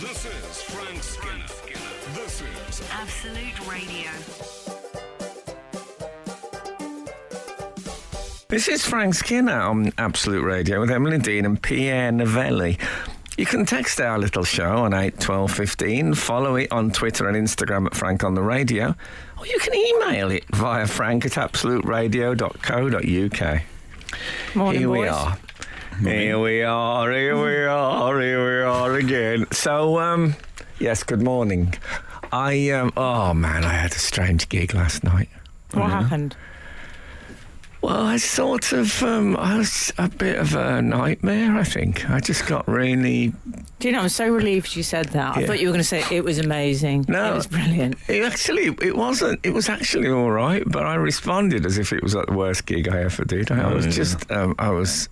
This is Frank Skinner. This is Absolute Radio. This is Frank Skinner on Absolute Radio with Emily Dean and Pierre Novelli. You can text our little show on 8 12 15, follow it on Twitter and Instagram at Frank on the Radio, or you can email it via frank@absoluteradio.co.uk. Morning, Here we boys. are. Here we are again. So, yes, good morning. I had a strange gig last night. What happened? Well, I sort of, I was a bit of a nightmare, I think. I just got really... Do you know, I'm so relieved you said that. I Yeah. thought you were going to say it was amazing. No. It was brilliant. It wasn't. It was actually all right, but I responded as if it was like the worst gig I ever did. I was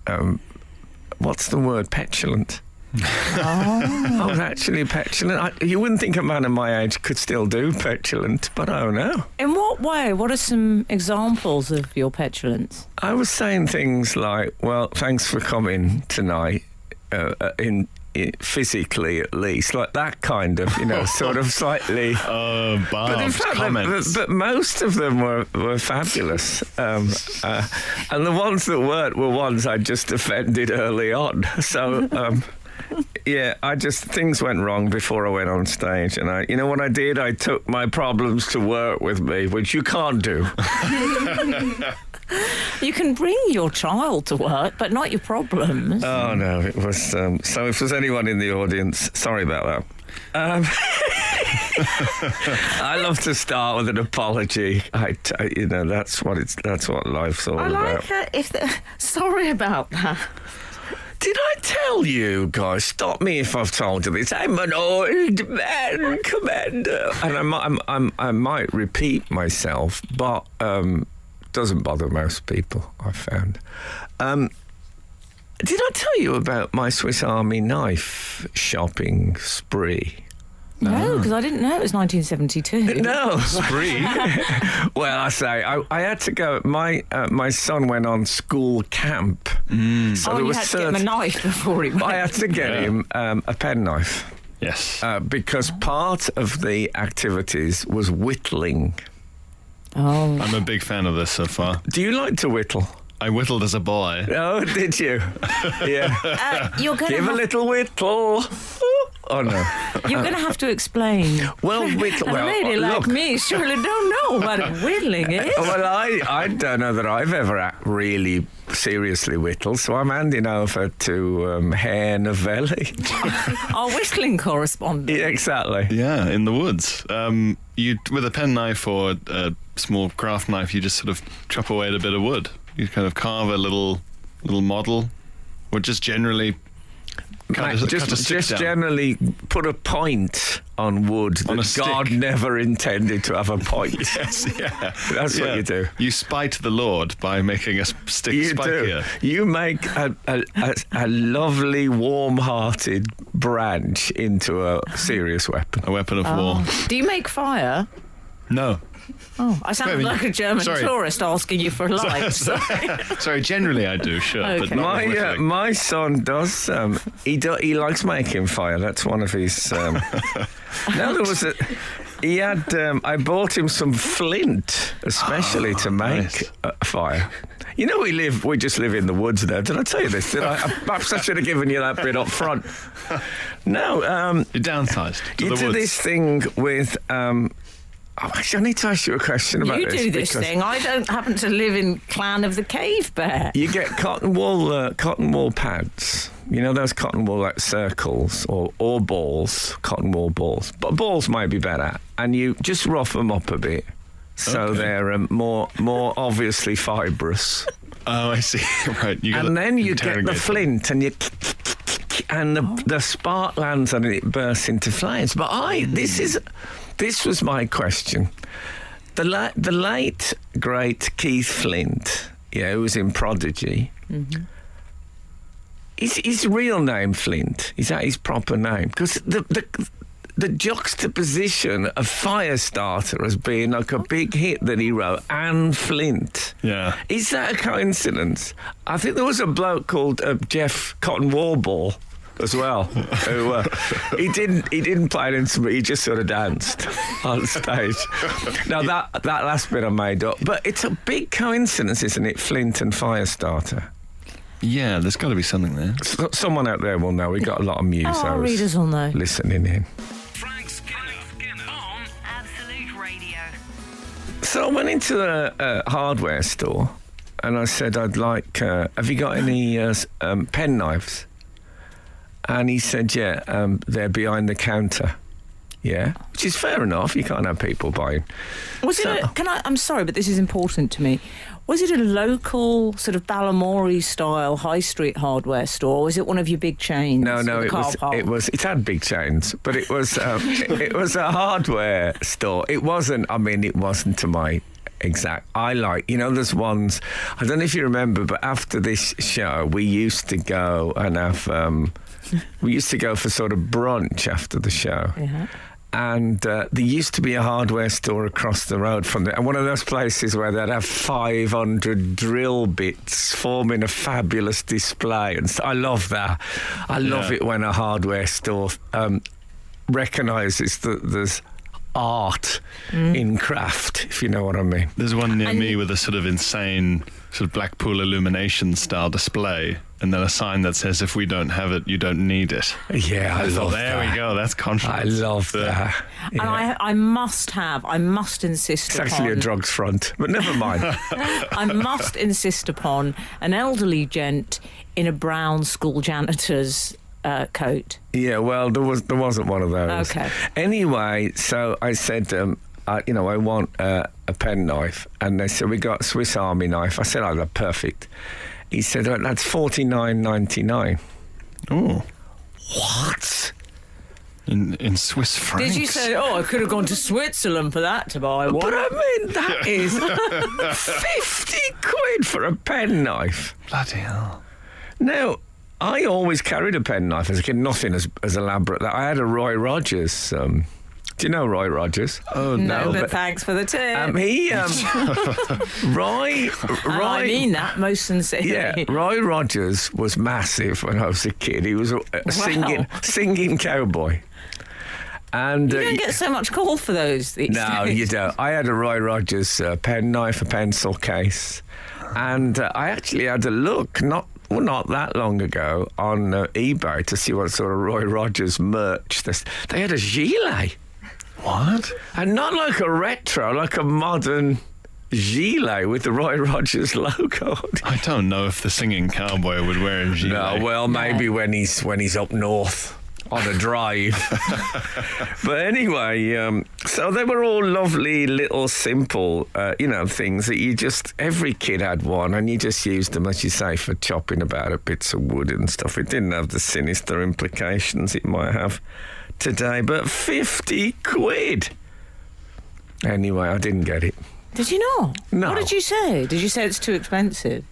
what's the word? Petulant. I was actually petulant. You wouldn't think a man of my age could still do petulant, but I don't know. In what way? What are some examples of your petulance? I was saying things like, well, thanks for coming tonight, physically at least, like that kind of, sort of slightly... But in fact, but most of them were fabulous. And the ones that weren't were ones I just offended early on. So... yeah, things went wrong before I went on stage, and what I did? I took my problems to work with me, which you can't do. You can bring your child to work, but not your problems. Oh no, it was. So if there's anyone in the audience, sorry about that. I love to start with an apology. That's what life's all I about. like it. Sorry about that. Did I tell you guys? Stop me if I've told you this. I'm an old man, Commander, and I might repeat myself, but doesn't bother most people, I've found. Did I tell you about my Swiss Army knife shopping spree? No, because I didn't know it was 1972. No. Spree. Well, I had to go. My son went on school camp. So You there was had to get him a knife before he went. I had to get him a penknife. Yes. Because part of the activities was whittling. Oh. I'm a big fan of this so far. Do you like to whittle? I whittled as a boy. Oh, did you? Yeah. You're going Give a little whittle. Oh, no. You're going to have to explain. Well, whittle. A lady like me surely don't know what whittling is. Well, I don't know that I've ever really seriously whittled, so I'm handing over to Herr Novelli. Our whistling correspondent. Yeah, exactly. Yeah, in the woods. You with a penknife or a small craft knife, you just sort of chop away at a bit of wood. You kind of carve a little model, or just generally Just generally put a point on wood On a that God stick. never intended to have a point. Yes, yeah. That's what you do. You spite the Lord by making a stick You spikier. do. You make a lovely, warm-hearted branch into a serious weapon. A weapon of war. Do you make fire? No. Oh, I sound Maybe- like a German sorry. tourist asking you for a light. Sorry, generally I do, sure. Okay. But not with whittling. My son does. He likes making fire. That's one of his. Now there was he had. I bought him some flint, especially to make nice. a fire. You know, we just live in the woods there. Did I tell you this? Did I? Perhaps I should have given you that bit up front. No. You downsized to You the do woods. this thing with. Actually, I need to ask you a question about You this. do this because thing. I don't happen to live in Clan of the Cave Bear. You get cotton wool pads. You know those cotton wool like circles or balls, cotton wool balls. But balls might be better. And you just rough them up a bit, so Okay. they're more obviously fibrous. Oh, I see. Right. And then you get the interrogate them. flint and you. And the spark lands and it bursts into flames. But this was my question. The late great Keith Flint, who was in Prodigy. Mm-hmm. Is his real name Flint? Is that his proper name? Because the juxtaposition of Firestarter as being like a big hit that he wrote and Flint. Yeah. Is that a coincidence? I think there was a bloke called Jeff Cotton Wallball as well. Who, he didn't play an instrument. He just sort of danced on stage. Now that last bit I made up, but it's a big coincidence, isn't it? Flint and Firestarter. Yeah, there's got to be something there. Someone out there will know. We got a lot of musos. Our readers will know. Listening in. Frank Skinner on Absolute Radio. So I went into a hardware store and I said, I'd like, have you got any pen knives? And he said, yeah, they're behind the counter. Yeah, which is fair enough. You can't have people buying. Was it? I'm sorry, but this is important to me. Was it a local sort of Balamory style high street hardware store? Or was it one of your big chains? No, with a car park? It had big chains, but it was it was a hardware store. It wasn't. I mean, it wasn't to my exact. I like, there's ones. I don't know if you remember, but after this show, we used to go and have. We used to go for sort of brunch after the show. Yeah. And there used to be a hardware store across the road from there. And one of those places where they'd have 500 drill bits forming a fabulous display. And so I love that. I love it when a hardware store recognises that there's art in craft, if you know what I mean. There's one near me with a sort of insane sort of Blackpool illumination style display, and then a sign that says, if we don't have it, you don't need it. Yeah, I love there that. we go, that's Contrivance. I love that. And I must insist It's upon... actually a drugs front, but never mind. I must insist upon an elderly gent in a brown school janitor's coat. Yeah, well, there wasn't one of those. Okay. Anyway, so I said, I want a penknife, and they said, we got a Swiss Army knife. I said, oh, that's perfect. He said, oh, that's $49.99. Oh, What? in Swiss francs. Did you say, I could have gone to Switzerland for that to buy one? But I mean, that is 50 quid for a penknife. Bloody hell. Now, I always carried a penknife as a kid, nothing as elaborate. That I had a Roy Rogers. Do you know Roy Rogers? Oh, No, but thanks for the tip. Roy. I mean that most sincerely. Yeah, Roy Rogers was massive when I was a kid. He was a singing cowboy. And You don't get so much call for those these no, days. you don't. I had a Roy Rogers penknife, a pencil case, and I actually had a look not that long ago on eBay to see what sort of Roy Rogers merch. They had a gilet. What? And not like a retro, like a modern gilet with the Roy Rogers logo on it. I don't know if the singing cowboy would wear a gilet. No, well, maybe when he's up north on a drive. But anyway, so they were all lovely little simple, things that every kid had one, and you just used them, as you say, for chopping about bits of wood and stuff. It didn't have the sinister implications it might have today, but 50 quid. Anyway, I didn't get it. Did you not? No. What did you say? Did you say it's too expensive?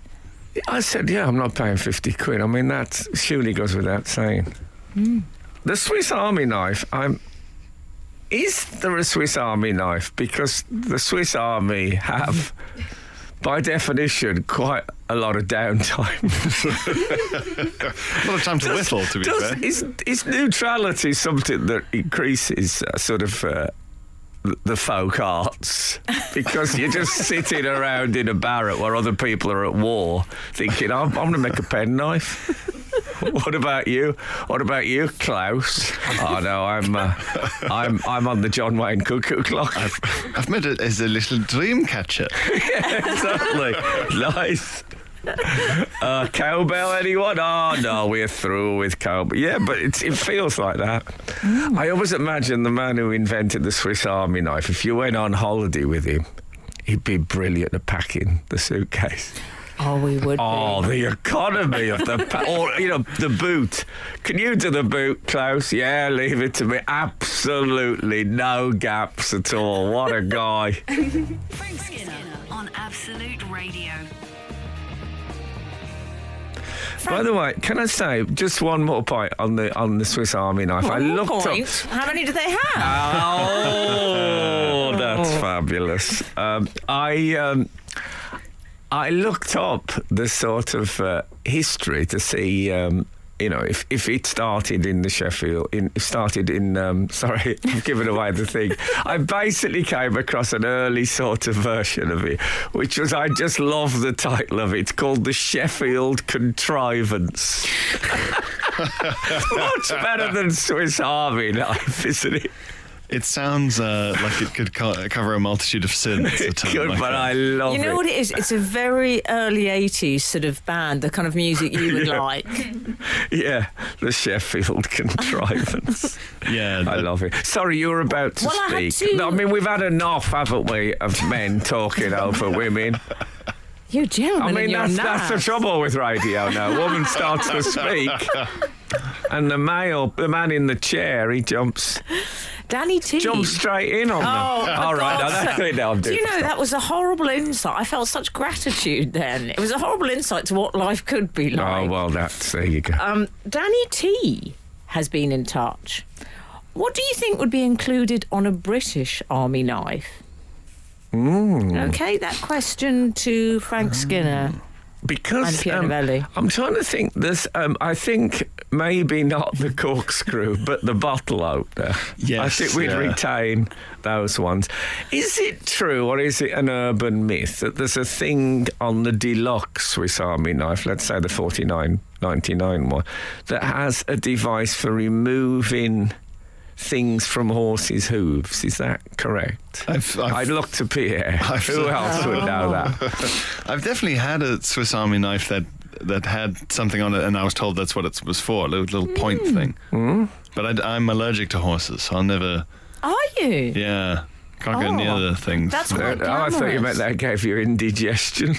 I said, yeah, I'm not paying 50 quid. I mean, that surely goes without saying. The Swiss Army knife, is there a Swiss Army knife? Because the Swiss Army have, by definition, quite a lot of downtime. A lot of time to whistle, to be fair. Is neutrality something that increases sort of the folk arts? Because you're just sitting around in a barrack where other people are at war thinking, I'm going to make a penknife. What about you? What about you, Klaus? Oh no, I'm on the John Wayne cuckoo clock. I've made it as a little dream catcher. Yeah, exactly. Nice. Cowbell, anyone? Oh no, we're through with cowbell. Yeah, but it feels like that. I always imagine the man who invented the Swiss Army knife, if you went on holiday with him, he'd be brilliant at packing the suitcase. Oh, we would Oh, be. the economy of the... the boot. Can you do the boot, Klaus? Yeah, leave it to me. Absolutely no gaps at all. What a guy. Frank Skinner on Absolute Radio. By the way, can I say just one more point on the Swiss Army knife? I looked up... How many do they have? Oh, that's fabulous. I looked up the sort of history to see if it started in the Sheffield, sorry, I've given away the thing. I basically came across an early sort of version of it, which was, I just love the title of it. It's called the Sheffield Contrivance. Much better than Swiss Army knife, isn't it? It sounds like it could cover a multitude of sins. It could, but I love it. You know what it is? It's a very early 80s sort of band, the kind of music you would like. Yeah, the Sheffield Contrivance. Yeah. I love it. Sorry, you were about to Well, I had speak. to- No, I mean, we've had enough, haven't we, of men talking over women. You're a gentleman. I mean, and you're that's the nice. trouble with radio now. A woman starts to speak, and the man in the chair, he jumps Danny T. straight in on them. Oh, All right, now God's that's sake. it. Now I'm Do doing you know, that was a horrible insight. I felt such gratitude then. It was a horrible insight to what life could be Oh, like. well, there you go. Danny T has been in touch. What do you think would be included on a British army knife? Okay, that question to Frank Skinner. Because And Fiona Belly. I'm trying to think. I think maybe not the corkscrew, but the bottle opener. Yes, I think we'd yeah. retain those ones. Is it true, or is it an urban myth that there's a thing on the deluxe Swiss Army knife, let's say the 49.99 one, that has a device for removing things from horses' hooves? Is that correct? I'd look to Pierre. Who else would know that? I've definitely had a Swiss Army knife that had something on it, and I was told that's what it was for, a little point thing. But I'm allergic to horses, so I'll never... Are you? Yeah. Can't go near the things. That's quite I thought you meant glamorous. that gave you indigestion.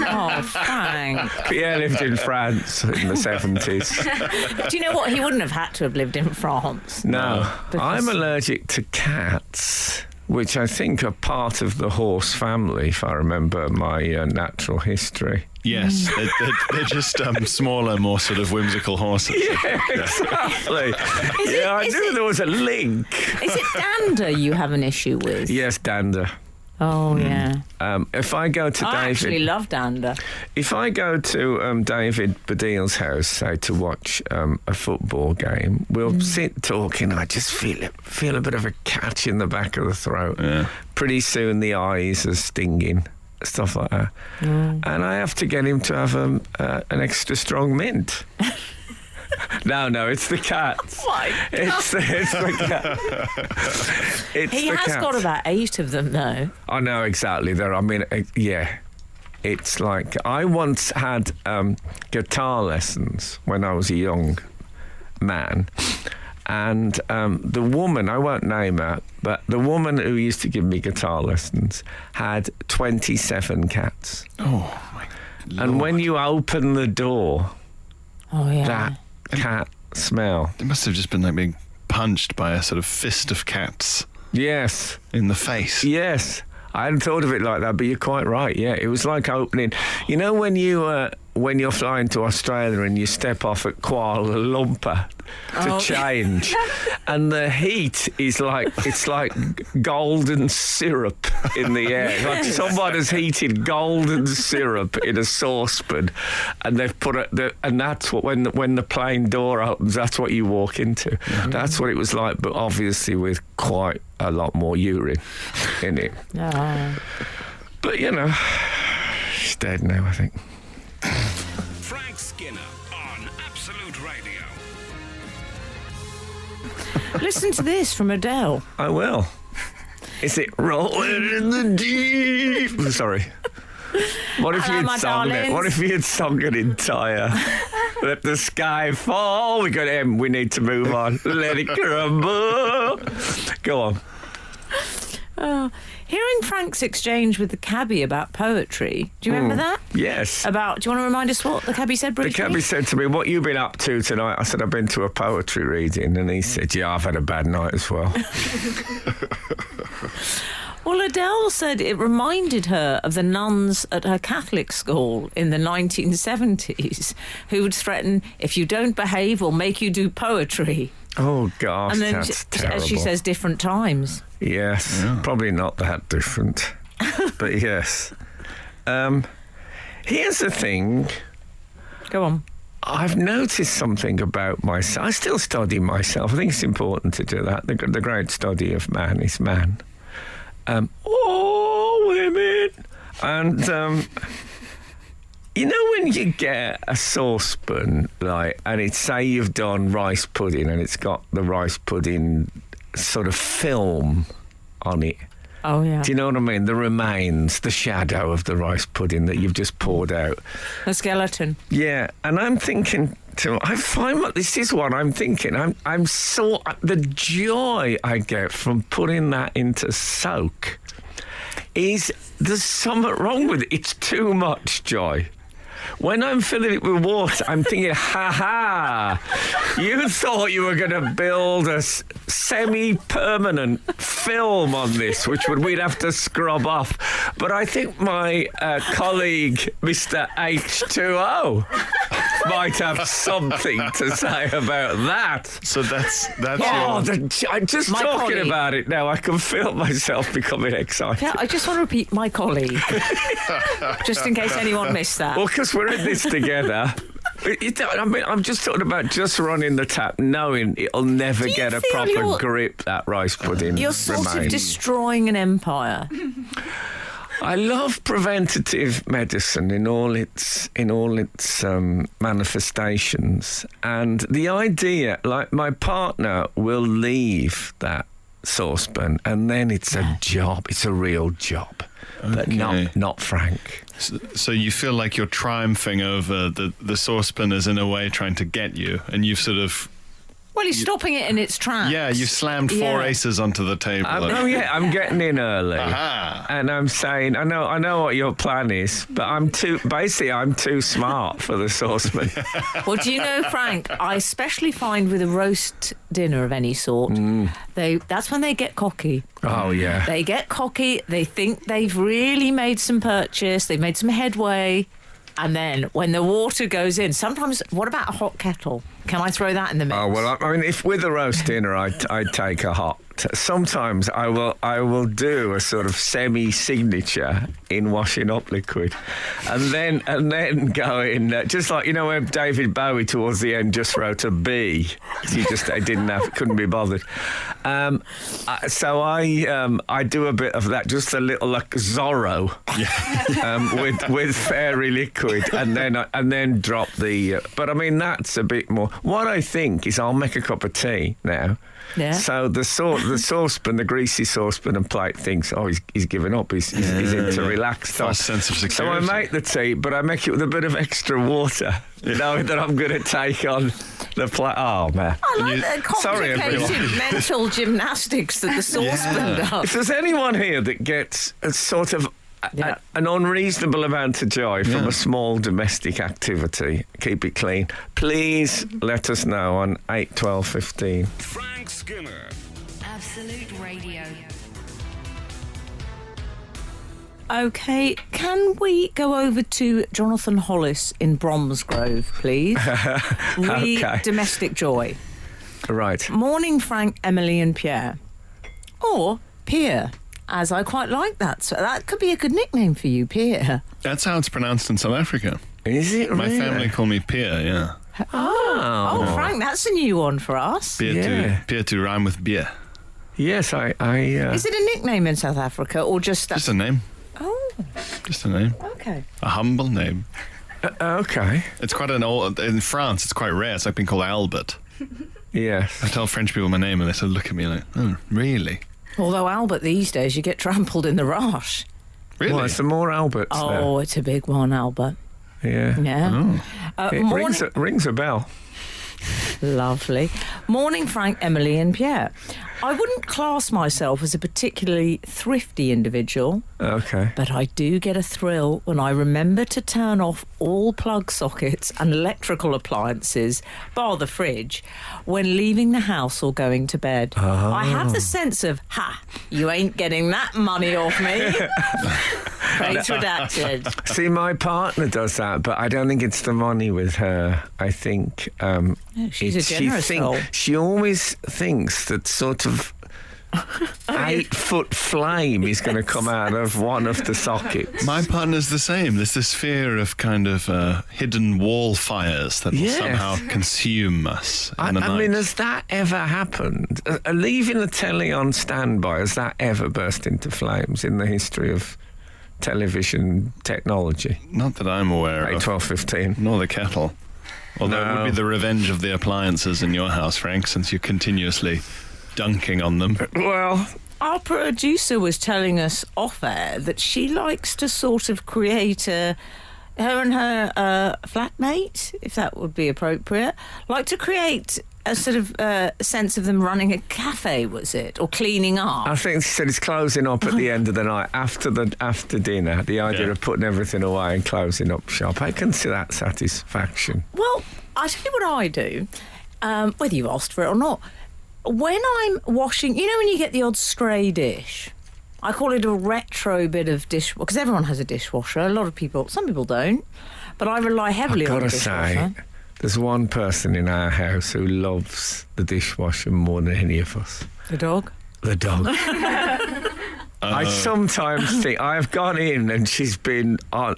Oh, Frank. Pierre lived in France in the 70s. Do you know what? He wouldn't have had to have lived in France. No, Because- I'm allergic to cats, which I think are part of the horse family, if I remember my natural history. Yes, they're just smaller, more sort of whimsical horses. Yeah, exactly. I is knew it- there was a link. Is it dander you have an issue with? Yes, dander. Oh, yeah. If I go to I actually David, love dander. if I go to David Baddiel's house, say to watch a football game, we'll sit talking. I just feel a bit of a catch in the back of the throat. Yeah. Pretty soon the eyes are stinging, stuff like that, and I have to get him to have an extra strong mint. No, it's the cat. It's the cat. It's He the has cat. got about 8 of them, though. I know exactly. I mean, yeah. It's like I once had guitar lessons when I was a young man, and the woman, I won't name her, but the woman who used to give me guitar lessons had 27 cats. Oh, my And when you open the door, Oh, yeah. that cat smell. It must have just been like being punched by a sort of fist of cats Yes. in the face. Yes, I hadn't thought of it like that, but you're quite right. Yeah, it was like opening. You know when you're flying to Australia and you step off at Kuala Lumpur to change, and the heat is like golden syrup in the air. Like someone has heated golden syrup in a saucepan, and they've put it. And that's what when the plane door opens, that's what you walk into. That's what it was like, but obviously with quite a lot more urine in it. Oh. But she's dead now, I think. Frank Skinner on Absolute Radio. Listen to this from Adele. I will. Is it rolling in the deep? Sorry. What if Hello, you'd my sung it? darlings. What if you had sung an entire "Let the sky fall"? We got him. We need to move on. Let it crumble. Go on. Hearing Frank's exchange with the cabbie about poetry, do you remember that? Yes. Do you want to remind us what the cabbie said The briefly? cabbie said to me, "What you been up to tonight?" I said, "I've been to a poetry reading," and he said, "Yeah, I've had a bad night as well." Well, Adele said it reminded her of the nuns at her Catholic school in the 1970s who would threaten, if you don't behave, we'll make you do poetry. Oh gosh, And then, that's terrible. as she says, different times. Yes, probably not that different, but yes. Here's the thing. Go on. I've noticed something about myself. I still study myself. I think it's important to do that. The great study of man is man. Women. And, you know when you get a saucepan, like, and it's, say you've done rice pudding and it's got the rice pudding sort of film on it. Oh, yeah. Do you know what I mean? The remains, the shadow of the rice pudding that you've just poured out. The skeleton. Yeah, and I'm thinking, I find this is what I'm thinking. I'm so, the joy I get from putting that into soak is, there's something wrong with it. It's too much joy. When I'm filling it with water, I'm thinking, you thought you were going to build a semi-permanent film on this, which we'd have to scrub off. But I think my colleague, Mr. H2O, might have something to say about that. So that's I'm just My talking colleague. about it now. I can feel myself becoming excited. Yeah, I just want to repeat my colleague, just in case anyone missed that. Well, because we're in this together. I'm just talking about just running the tap, knowing it'll never you get a feel proper you're- grip, that rice pudding. You're sort of remains. destroying an empire. I love preventative medicine in all its manifestations, and the idea, like, my partner will leave that saucepan, and then it's a job. It's a real job, but Okay. not Frank. So you feel like you're triumphing over the saucepan is in a way trying to get you, and you've sort of Well, he's stopping it in its tracks. yeah, you slammed four Yeah. aces onto the table. I'm getting in early, Aha. and I'm saying, I know what your plan is, but I'm too smart for the saucepan. Well, do you know, Frank, I especially find with a roast dinner of any sort, that's when they get cocky. Oh yeah. They get cocky, they think they've really made some purchase, they've made some headway, and then when the water goes in, sometimes, what about a hot kettle? Can I throw that in the mix? Oh well, I mean, if with a roast dinner, I'd take a hot. Sometimes I will do a sort of semi-signature in washing up liquid, and then go in just like, you know, where David Bowie towards the end just wrote a B. He couldn't be bothered. So I do a bit of that, just a little like Zorro, with fairy liquid, and then drop the. But I mean, that's a bit more. What I think is, I'll make a cup of tea now. Yeah. So the saucepan, the greasy saucepan and plate thinks, he's given up. He's into relaxed. False sense of So I security. make the tea, but I make it with a bit of extra water, knowing that I'm going to take on the plate. Oh man! I like the Sorry, complicated everyone. mental gymnastics that the saucepan does. If there's anyone here that gets a sort of an unreasonable amount of joy from a small domestic activity, keep it clean, please let us know on 8 12 15. Frank Skinner. Absolute Radio. OK, can we go over to Jonathan Hollis in Bromsgrove, please? Okay. Domestic joy. Right. Morning, Frank, Emily and Pierre. Or Pierre, as I quite like that. So that could be a good nickname for you, Pierre. That's how it's pronounced in South Africa. Is it My really? family call me Pierre, yeah. Oh, Frank, that's a new one for us. Yeah. Pierre to rhyme with beer. Yes, Is it a nickname in South Africa or just that? Just a name. Oh, Just a name. okay. A humble name. okay. It's quite an old... In France, it's quite rare. It's like being called Albert. Yes. I tell French people my name and they sort of look at me like, oh, really? Although Albert these days, you get trampled in the rush. Really? Well, some more Alberts Oh, it's a big one, Albert. there. Yeah. Yeah. Oh. It rings a bell. Lovely. Morning, Frank, Emily and Pierre. I wouldn't class myself as a particularly thrifty individual, Okay. but I do get a thrill when I remember to turn off all plug sockets and electrical appliances, bar the fridge, when leaving the house or going to bed. I have the sense of, you ain't getting that money off me. Praise redacted. See, my partner does that, but I don't think it's the money with her. I think she's a it's- generous soul. she always thinks that sort of 8-foot flame is going to come out of one of the sockets. My partner's the same. There's this fear of kind of hidden wall fires that will somehow consume us in the night. I mean, has that ever happened? Leaving the telly on standby, has that ever burst into flames in the history of television technology? Not that I'm aware of. 12:15. Nor the kettle. Although it would be the revenge of the appliances in your house, Frank, since you're continuously dunking on them. Well, our producer was telling us off air that she likes to sort of create her and her flatmate, if that would be appropriate, like to create a sort of sense of them running a cafe, was it, or cleaning up? I think she said it's closing up at the end of the night after dinner. The idea of putting everything away and closing up shop. I can see that satisfaction. Well, I tell you what I do, whether you asked for it or not. When I'm washing, you know, when you get the odd stray dish. I call it a retro bit of dishwasher, because everyone has a dishwasher. A lot of people, some people don't, but I rely heavily on the dishwasher. I've got to say, there's one person in our house who loves the dishwasher more than any of us. The dog? The dog. I sometimes think I've gone in and she's been on,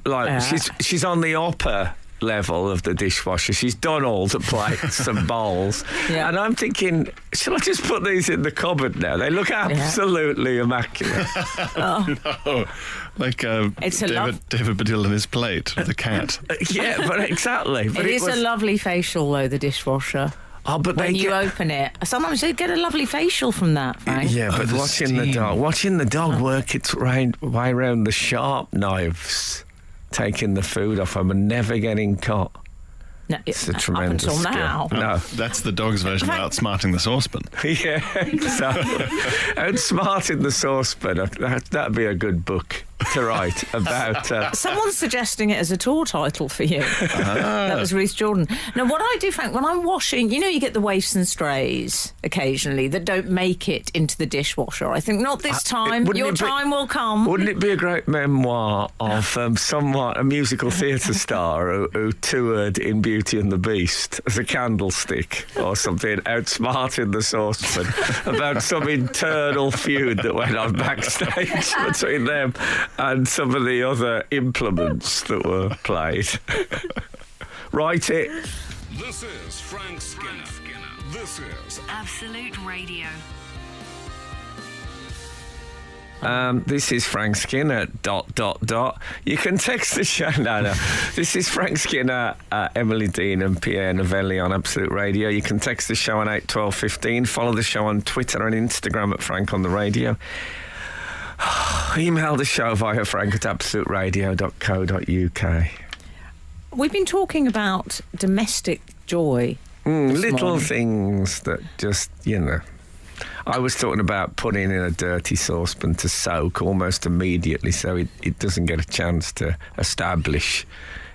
she's on the upper level of the dishwasher. She's done all the plates and bowls. Yeah. And I'm thinking, shall I just put these in the cupboard now? They look absolutely immaculate. No. Like David Baddiel and his plate with the cat. Yeah, but exactly. But it is a lovely facial, though, the dishwasher. Oh, but when you open it, sometimes you get a lovely facial from that, Frank. Yeah, but watching the dog work its way around the sharp knives, taking the food off them and never getting caught. No, it's a tremendous up until skill. now. No, that's the dog's version of outsmarting the saucepan. Yeah, exactly. Outsmarting the saucepan. That'd be a good book to write about. Someone's suggesting it as a tour title for you. That was Ruth Jordan. Now, what I do, Frank, when I'm washing, you know, you get the waifs and strays occasionally that don't make it into the dishwasher. I think not this time. Your time will come. Wouldn't it be a great memoir of a musical theatre star who toured in Beauty and the Beast as a candlestick or something, outsmarting the saucepan about some internal feud that went on backstage between them and some of the other implements that were played. Write it. This is Frank Skinner. This is Absolute Radio. This is Frank Skinner, ... You can text the show. No. This is Frank Skinner, Emily Dean and Pierre Novelli on Absolute Radio. You can text the show on 81215. Follow the show on Twitter and Instagram at Frank on the Radio. Email the show via frank@absoluteradio.co.uk. We've been talking about domestic joy. Little things that just, you know. I was talking about putting in a dirty saucepan to soak almost immediately so it doesn't get a chance to establish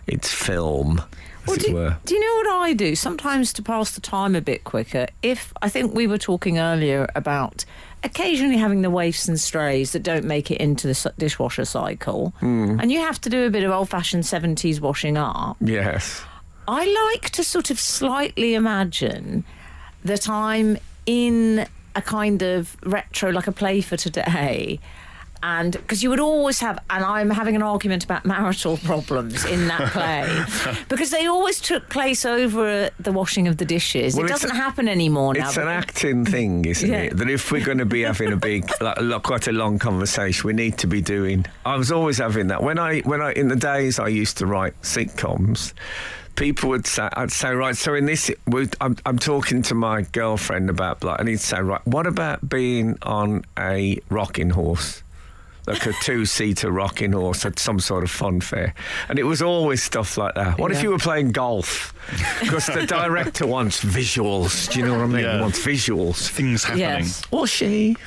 its film, as it were. Do you know what I do? Sometimes to pass the time a bit quicker, I think we were talking earlier about occasionally having the waifs and strays that don't make it into the dishwasher cycle, and you have to do a bit of old-fashioned 70s washing up. Yes. I like to sort of slightly imagine that I'm in a kind of retro, like a play for today, and because you would always have, and I'm having an argument about marital problems in that play, because they always took place over the washing of the dishes. Well, it doesn't happen anymore now. It's an acting thing, isn't it? That if we're going to be having a big, quite a long conversation, we need to be doing. I was always having that when I in the days I used to write sitcoms. People would say, I'd say, right, so in this, I'm talking to my girlfriend about, and he'd say, right, what about being on a rocking horse? Like a 2-seater rocking horse at some sort of fun fair. And it was always stuff like that. What if you were playing golf? Because the director wants visuals. Do you know what I mean? Yeah. He wants visuals. Things happening. Yes. Or she.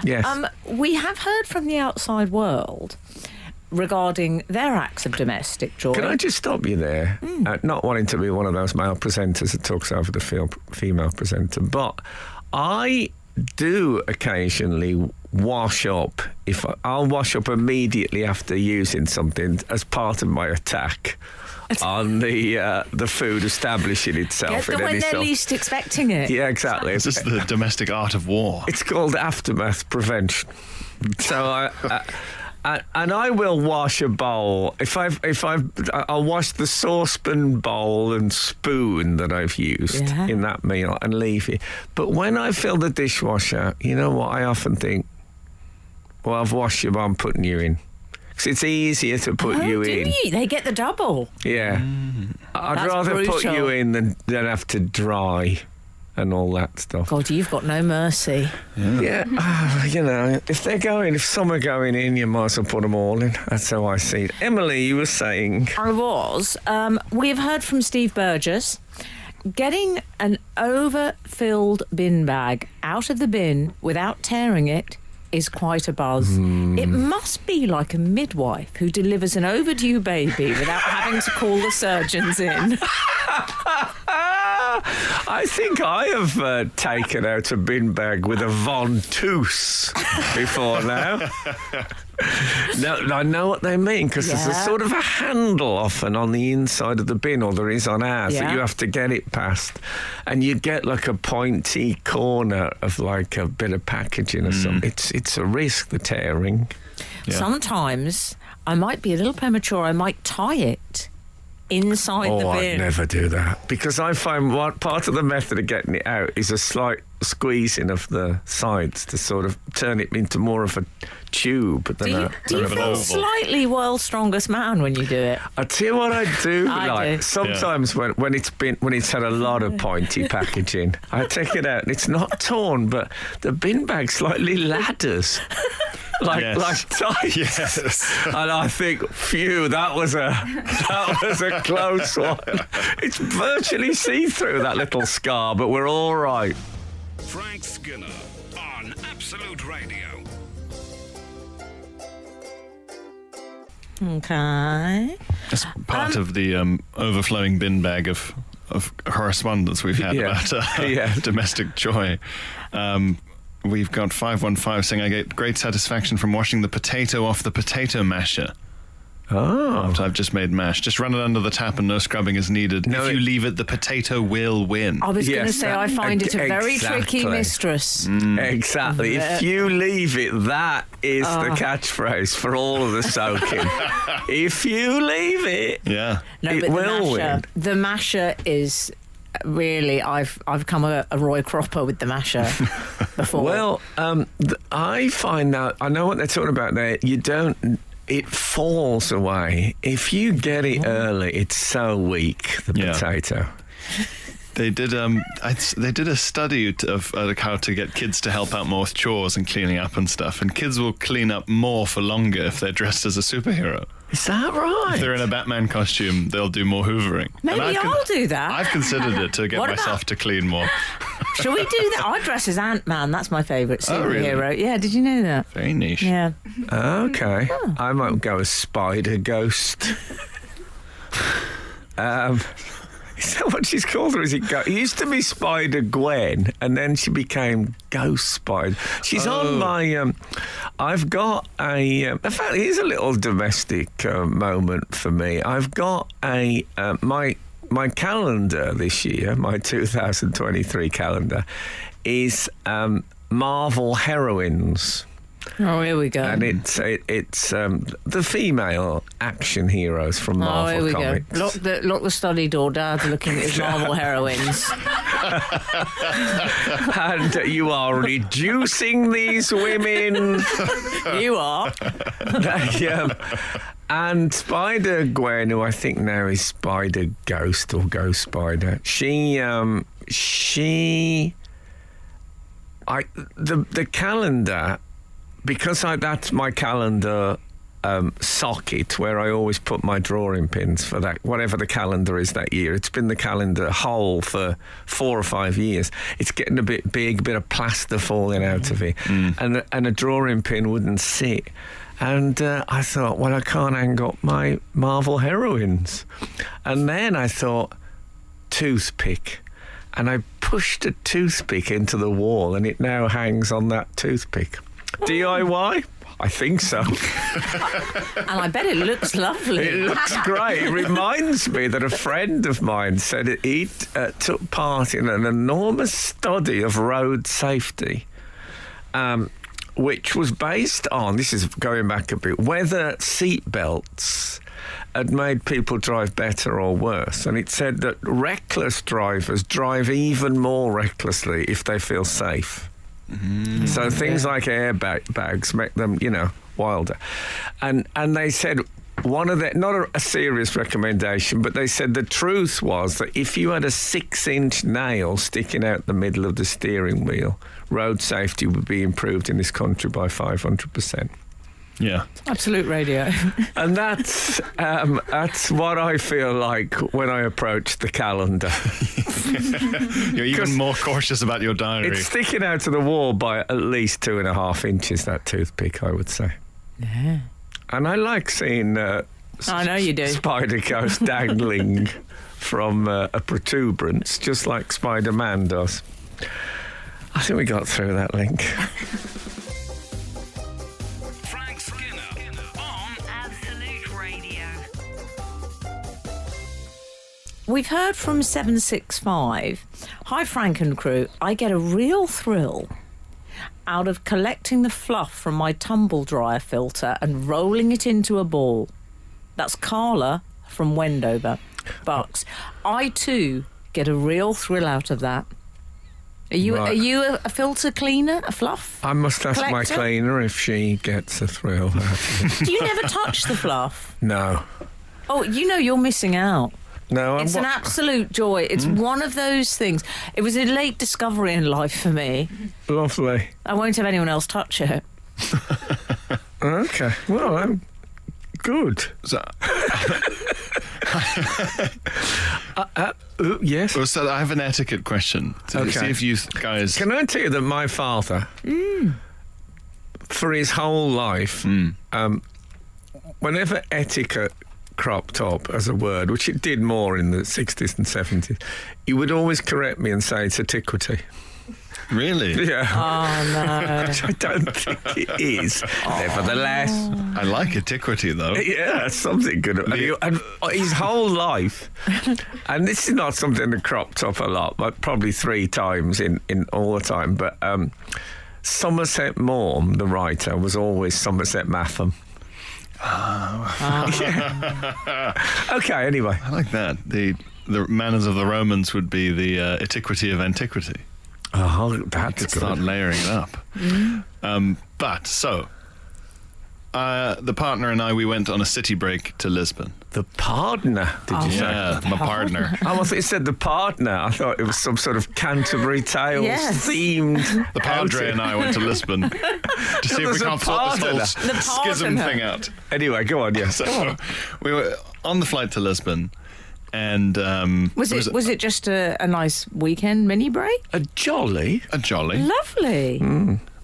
Yes. We have heard from the outside world regarding their acts of domestic joy. Can I just stop you there? Not wanting to be one of those male presenters that talks over the female presenter, but I do occasionally wash up. I'll wash up immediately after using something as part of my attack on the food establishing itself Get in them when any they're sort. least expecting it. Yeah, exactly. It's just the domestic art of war. It's called aftermath prevention. So and I will wash a bowl I'll wash the saucepan, bowl, and spoon that I've used in that meal and leave it. But when I fill the dishwasher, you know what? I often think, well, I've washed you, but I'm putting you in. Because it's easier to put you in. They get the double. Yeah. I'd That's rather put brutal. you in than have to dry and all that stuff. God, you've got no mercy. Yeah, if some are going in, you might as well put them all in. That's how I see it. Emily, you were saying. I was. We've heard from Steve Burgess. Getting an overfilled bin bag out of the bin without tearing it is quite a buzz. It must be like a midwife who delivers an overdue baby without having to call the surgeons in. I think I have taken out a bin bag with a ventouse before now. No, I know what they mean, because there's a sort of a handle often on the inside of the bin, or there is on ours, that you have to get it past. And you get like a pointy corner of like a bit of packaging or something. It's a risk, the tearing. Yeah. Sometimes I might be a little premature. I might tie it inside the bin. I'd never do that, because I find what part of the method of getting it out is a slight squeezing of the sides to sort of turn it into more of a tube than Do you feel slightly world's strongest man when you do it? I tell you what I do. I do. Sometimes when it's had a lot of pointy packaging, I take it out and it's not torn, but the bin bag slightly ladders. Like tight. Yes. And I think, phew, that was a close one. It's virtually see-through, that little scar, but we're all right. Frank Skinner on Absolute Radio. Okay. It's part of the overflowing bin bag of correspondence we've had about domestic joy. We've got 515 saying, I get great satisfaction from washing the potato off the potato masher. Oh. After I've just made mash. Just run it under the tap and no scrubbing is needed. No, if you leave it, the potato will win. I was going to Yes, say, I find it a very tricky mistress. Exactly. If you leave it, that is the catchphrase for all of the soaking. If you leave it, it will win. The masher is... Really, I've come a Roy Cropper with the masher before. Well, I find that, I know what they're talking about there. It falls away. If you get it early, it's so weak, the potato. They did a study of how to get kids to help out more with chores and cleaning up and stuff, and kids will clean up more for longer if they're dressed as a superhero. Is that right? If they're in a Batman costume, they'll do more hoovering. Maybe I'll do that. I've considered it to get myself to clean more. Shall we do that? I dress as Ant-Man. That's my favourite superhero. Really? Yeah, did you know that? Very niche. Yeah. Okay. I might go as Spider Ghost. Is that what she's called, or is it It used to be Spider Gwen, and then she became Ghost Spider. She's on my... I've got a... in fact, here's a little domestic moment for me. I've got a... my calendar this year, my 2023 calendar, is Marvel heroines. Oh, here we go. And it's the female action heroes from Marvel here we Comics. Go. Lock the study door. Dad's looking at his Marvel heroines. And you are reducing these women. You are. And Spider Gwen, who I think now is Spider Ghost or Ghost Spider, the calendar. Because that's my calendar socket where I always put my drawing pins for that, whatever the calendar is that year. It's been the calendar hole for 4 or 5 years. It's getting a bit big, a bit of plaster falling out of it, and a drawing pin wouldn't sit. And I thought, well, I can't hang up my Marvel heroines. And then I thought, toothpick. And I pushed a toothpick into the wall, and it now hangs on that toothpick. DIY? I think so. And I bet it looks lovely. It looks great. It reminds me that a friend of mine said he took part in an enormous study of road safety, which was based on, this is going back a bit, whether seat belts had made people drive better or worse. And it said that reckless drivers drive even more recklessly if they feel safe. So things like airbags make them, wilder. And they said one of the, not a serious recommendation, but they said the truth was that if you had a 6-inch nail sticking out the middle of the steering wheel, road safety would be improved in this country by 500%. Yeah. Absolute radio. And that's what I feel like when I approach the calendar. You're even more cautious about your diary. It's sticking out of the wall by at least 2.5 inches, that toothpick, I would say. Yeah. And I like seeing I know you do. spider ghost dangling from a protuberance, just like Spider-Man does. I think we got through that link. Frank Skinner on Absolute Radio. We've heard from 765. Hi, Frank and crew. I get a real thrill out of collecting the fluff from my tumble dryer filter and rolling it into a ball. That's Carla from Wendover, Bucks. I too get a real thrill out of that. Are you a filter cleaner, a fluff? I must ask my collector? cleaner if she gets a thrill out of it. Do you never touch the fluff? No. Oh, you're missing out. No, It's an absolute joy. It's one of those things. It was a late discovery in life for me. Lovely. I won't have anyone else touch it. Okay. Well, I'm good. So, Yes. well, so I have an etiquette question. To Okay. see if you guys... Can I tell you that my father, for his whole life, whenever etiquette cropped up as a word, which it did more in the 60s and 70s, he would always correct me and say it's antiquity. Really? Yeah. Oh, no. Which I don't think it is. Nevertheless. I like antiquity, though. Yeah, that's something good. And his whole life, and this is not something that cropped up a lot, but probably 3 times in all the time, but Somerset Maugham, the writer, was always Somerset Matham. Okay, anyway. I like that. The manners of the Romans would be the antiquity of antiquity. Oh, that's Could good. start layering it up. The partner and I, we went on a city break to Lisbon. The partner, did you say? Yeah, my partner. I thought it said the partner. I thought it was some sort of Canterbury Tales Yes. themed. The Padre and I went to Lisbon to see if we There's a can't sort this whole partner. The schism partner. thing out. Anyway, go on, yes. So we were on the flight to Lisbon, and Was it just a nice weekend mini break? A jolly. a jolly, Lovely.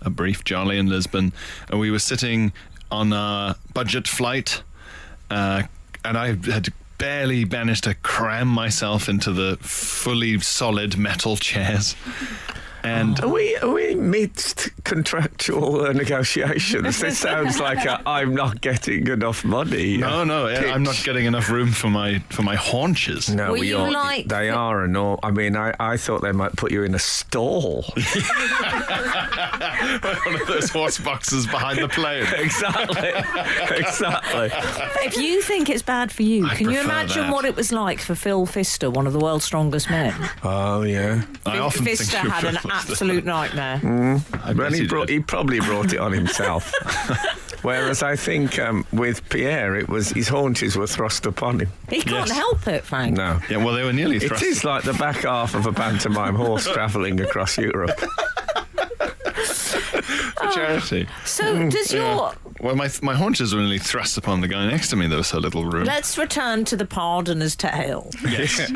a brief jolly in Lisbon, and we were sitting on a budget flight, and I had barely managed to cram myself into the fully solid metal chairs. And Are we midst contractual negotiations? This sounds like I'm not getting enough money. no, I'm not getting enough room for my haunches. No, Were you like- they are enormous. I mean, I thought they might put you in a stall. One of those horse boxes behind the plane. Exactly. If you think it's bad for you, I can you prefer imagine that. what it was like for Phil Pfister, one of the world's strongest men? Oh yeah. I often think Pfister you're had an right. absolute nightmare. I But bet he you did. probably brought it on himself. Whereas I think with Pierre, it was his haunches were thrust upon him. He can't Yes. help it, Frank. No. Yeah, well, they were nearly It thrust. is like the back half of a pantomime horse travelling across Europe. for charity. So does your... Well, my haunches were nearly thrust upon the guy next to me. There was so little room. Let's return to the pardoner's tale. Yes.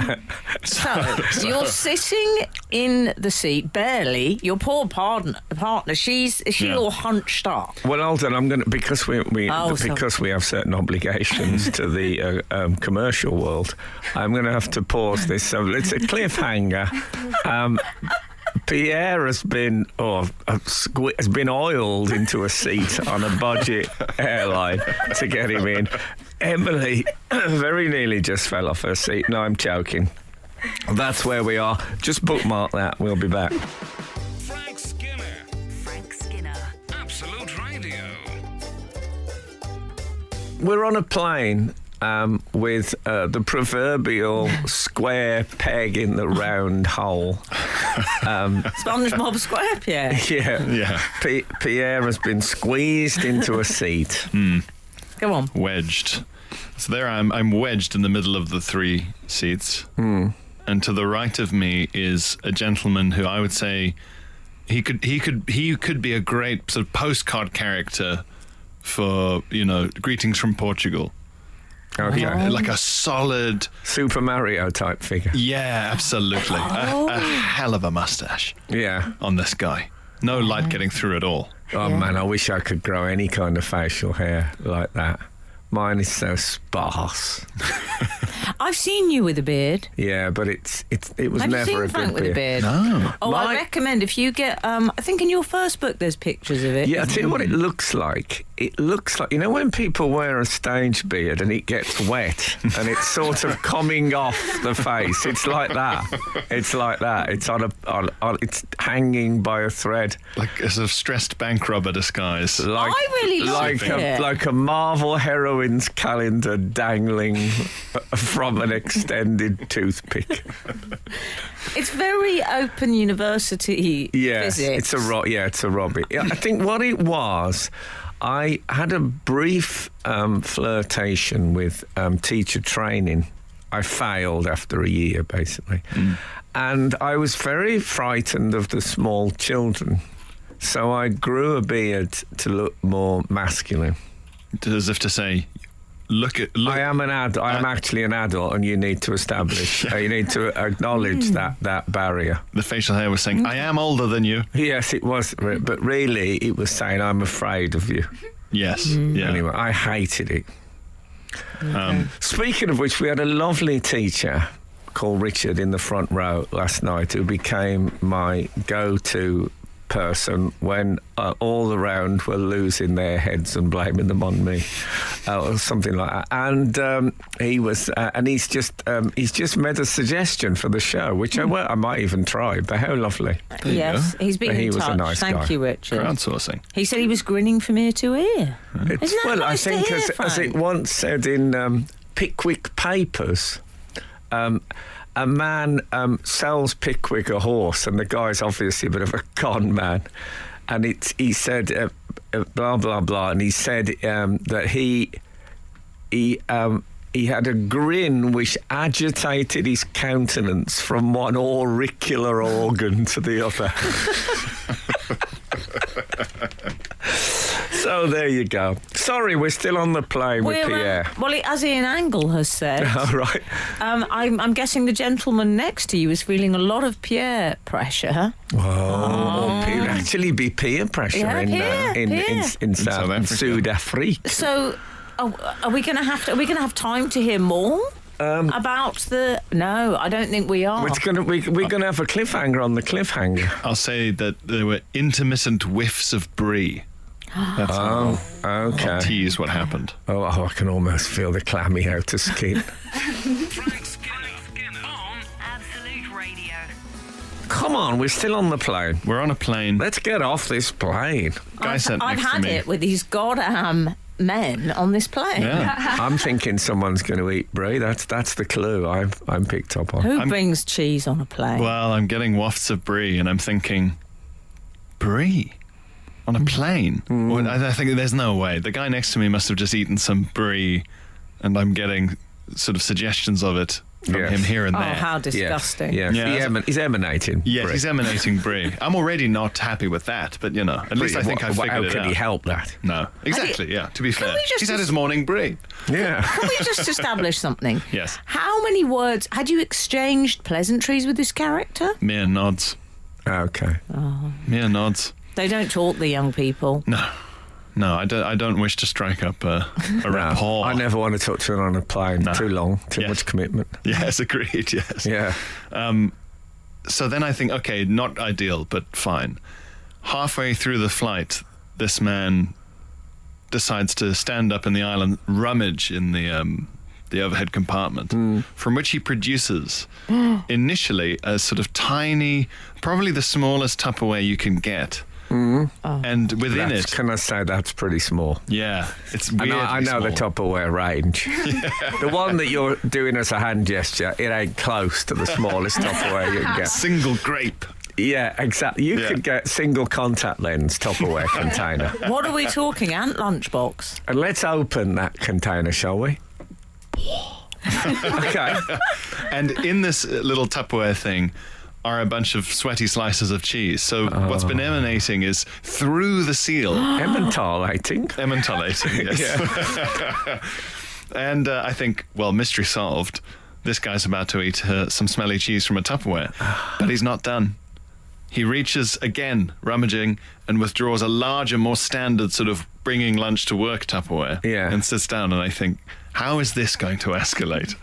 So you're sitting in the seat, barely. Your poor partner, is she Yeah. all hunched up? Well, hold on. I'm going to because we have certain obligations to the commercial world. I'm going to have to pause this. So it's a cliffhanger. Pierre has been oiled into a seat on a budget airline to get him in. Emily very nearly just fell off her seat. No, I'm joking. That's where we are. Just bookmark that. We'll be back. Frank Skinner. Frank Skinner. Absolute Radio. We're on a plane with the proverbial square peg in the round hole. SpongeBob SquarePants. Yeah. Pierre has been squeezed into a seat. Go on. Wedged. So there I'm wedged in the middle of the three seats. And to the right of me is a gentleman who I would say he could be a great sort of postcard character for, Greetings from Portugal. Okay. Like a solid Super Mario type figure. Yeah, absolutely. A hell of a mustache. Yeah. On this guy. No light getting through at all. Oh man, I wish I could grow any kind of facial hair like that. Mine is so sparse. I've seen you with a beard. Yeah, but it was Have never you a seen Frank good with a beard? No. Oh, I recommend if you get. I think in your first book there's pictures of it. Yeah, I tell you what it looks like. It looks like, when people wear a stage beard and it gets wet and it's sort of coming off the face. It's like that. It's like that. It's it's hanging by a thread. Like a sort of stressed bank robber disguise. Like, I really like it. Like a Marvel heroine's calendar dangling from an extended toothpick. It's very open university Yes, physics. it's a Robbie. I think what it was, I had a brief flirtation with teacher training. I failed after a year, basically. And I was very frightened of the small children. So I grew a beard to look more masculine. As if to say, look. I am an adult. I am actually an adult, and you need to establish. You need to acknowledge that barrier. The facial hair was saying, I am older than you. Yes, it was, but really, it was saying, I'm afraid of you. Yes. Yeah. Anyway, I hated it. Speaking of which, we had a lovely teacher called Richard in the front row last night who became my go-to person when all around were losing their heads and blaming them on me, or something like that. And he was, and he's just made a suggestion for the show, which I might even try. But how lovely! Yes, he's been in touch. Was a nice Thank guy. you, Richard. Crowdsourcing. He said he was grinning from ear to ear. Isn't that nice I think to hear, as it Frank? once said in Pickwick Papers. A man sells Pickwick a horse, and the guy's obviously a bit of a con man. And he said, blah, blah, blah. And he said that he had a grin which agitated his countenance from one auricular organ to the other. So there you go. Sorry, we're still on the plane with Pierre. Well, as Ian Angle has said, All right. I'm guessing the gentleman next to you is feeling a lot of Pierre pressure. It'd actually be peer pressure in South Africa. So, are we going to have time to hear more about the? No, I don't think we are. We're going to have a cliffhanger on the cliffhanger. I'll say that there were intermittent whiffs of brie. That's okay. I'll tease what happened. Oh, I can almost feel the clammy outer skin. Frank Skinner on Absolute Radio. Come on, we're still on the plane. We're on a plane. Let's get off this plane. Guy sat I've next to had me. it with these goddamn men on this plane. Yeah. I'm thinking someone's going to eat brie. That's the clue I'm picked up on. Who brings cheese on a plane? Well, I'm getting wafts of brie, and I'm thinking, brie? On a plane? Well, I think there's no way. The guy next to me must have just eaten some brie, and I'm getting sort of suggestions of it from him here and there. Oh, how disgusting. Yes. He's emanating. Yes, brie. he's emanating brie. I'm already not happy with that, but, at least I think I figured it out. How can he help that? No, exactly, yeah, to be fair. we just He's had his morning brie. Yeah. Can we just establish something? Yes. How many words had you exchanged pleasantries with this character? Mere nods. Okay. Mere nods. They don't talk, the young people. No, I don't wish to strike up a rapport. I never want to talk to him on a plane. No. Too long. Too much commitment. Yes, agreed, yes. Yeah. so then I think, okay, not ideal, but fine. Halfway through the flight, this man decides to stand up in the aisle and rummage in the overhead compartment, from which he produces initially a sort of tiny, probably the smallest Tupperware you can get. And within it, can I say that's pretty small? Yeah, it's weirdly I know small. the Tupperware range. The one that you're doing as a hand gesture, it ain't close to the smallest Tupperware you can get. Single grape. Yeah, exactly. You could get single contact lens Tupperware container. What are we talking? Ant lunchbox? And let's open that container, shall we? Okay. And in this little Tupperware thing are a bunch of sweaty slices of cheese. So what's been emanating is through the seal. Emmentallating, yes. Yeah. And I think, well, mystery solved. This guy's about to eat some smelly cheese from a Tupperware. But he's not done. He reaches again, rummaging, and withdraws a larger, more standard sort of bringing lunch to work Tupperware. Yeah. And sits down, and I think, how is this going to escalate?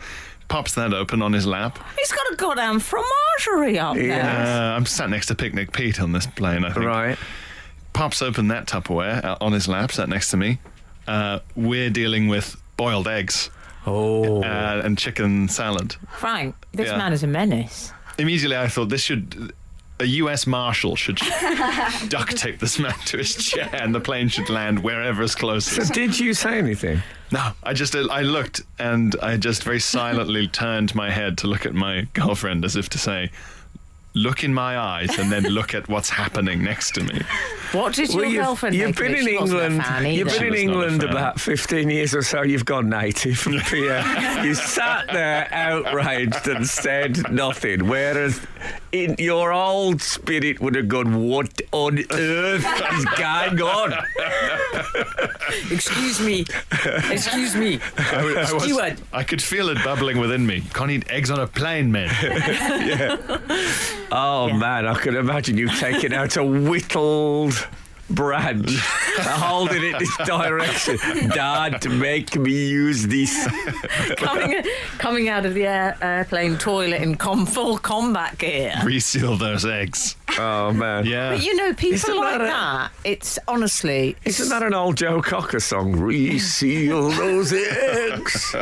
Pops that open on his lap. He's got a goddamn fromagerie up there. I'm sat next to Picnic Pete on this plane, I think. Right. Pops open that Tupperware on his lap, sat next to me. We're dealing with boiled eggs. And chicken salad. Frank, this man is a menace. Immediately I thought a US Marshal should duct tape this man to his chair and the plane should land wherever's closest. So did you say anything? No, I looked and I just very silently turned my head to look at my girlfriend as if to say, look in my eyes and then look at what's happening next to me. What did your girlfriend You've been in England. You've been in England about 15 years or so. You've gone native, Pierre. You sat there outraged and said nothing, whereas in your old spirit would have gone, "What on earth is going on?" Excuse me, steward. I could feel it bubbling within me. Can't eat eggs on a plane, man. Man, I can imagine you taking out a whittled branch, holding it this direction. Dad, make me use this. Coming out of the airplane toilet in full combat gear. Reseal those eggs. Oh, man. Yeah. But people like that, it's honestly... Isn't that an old Joe Cocker song? Reseal those eggs.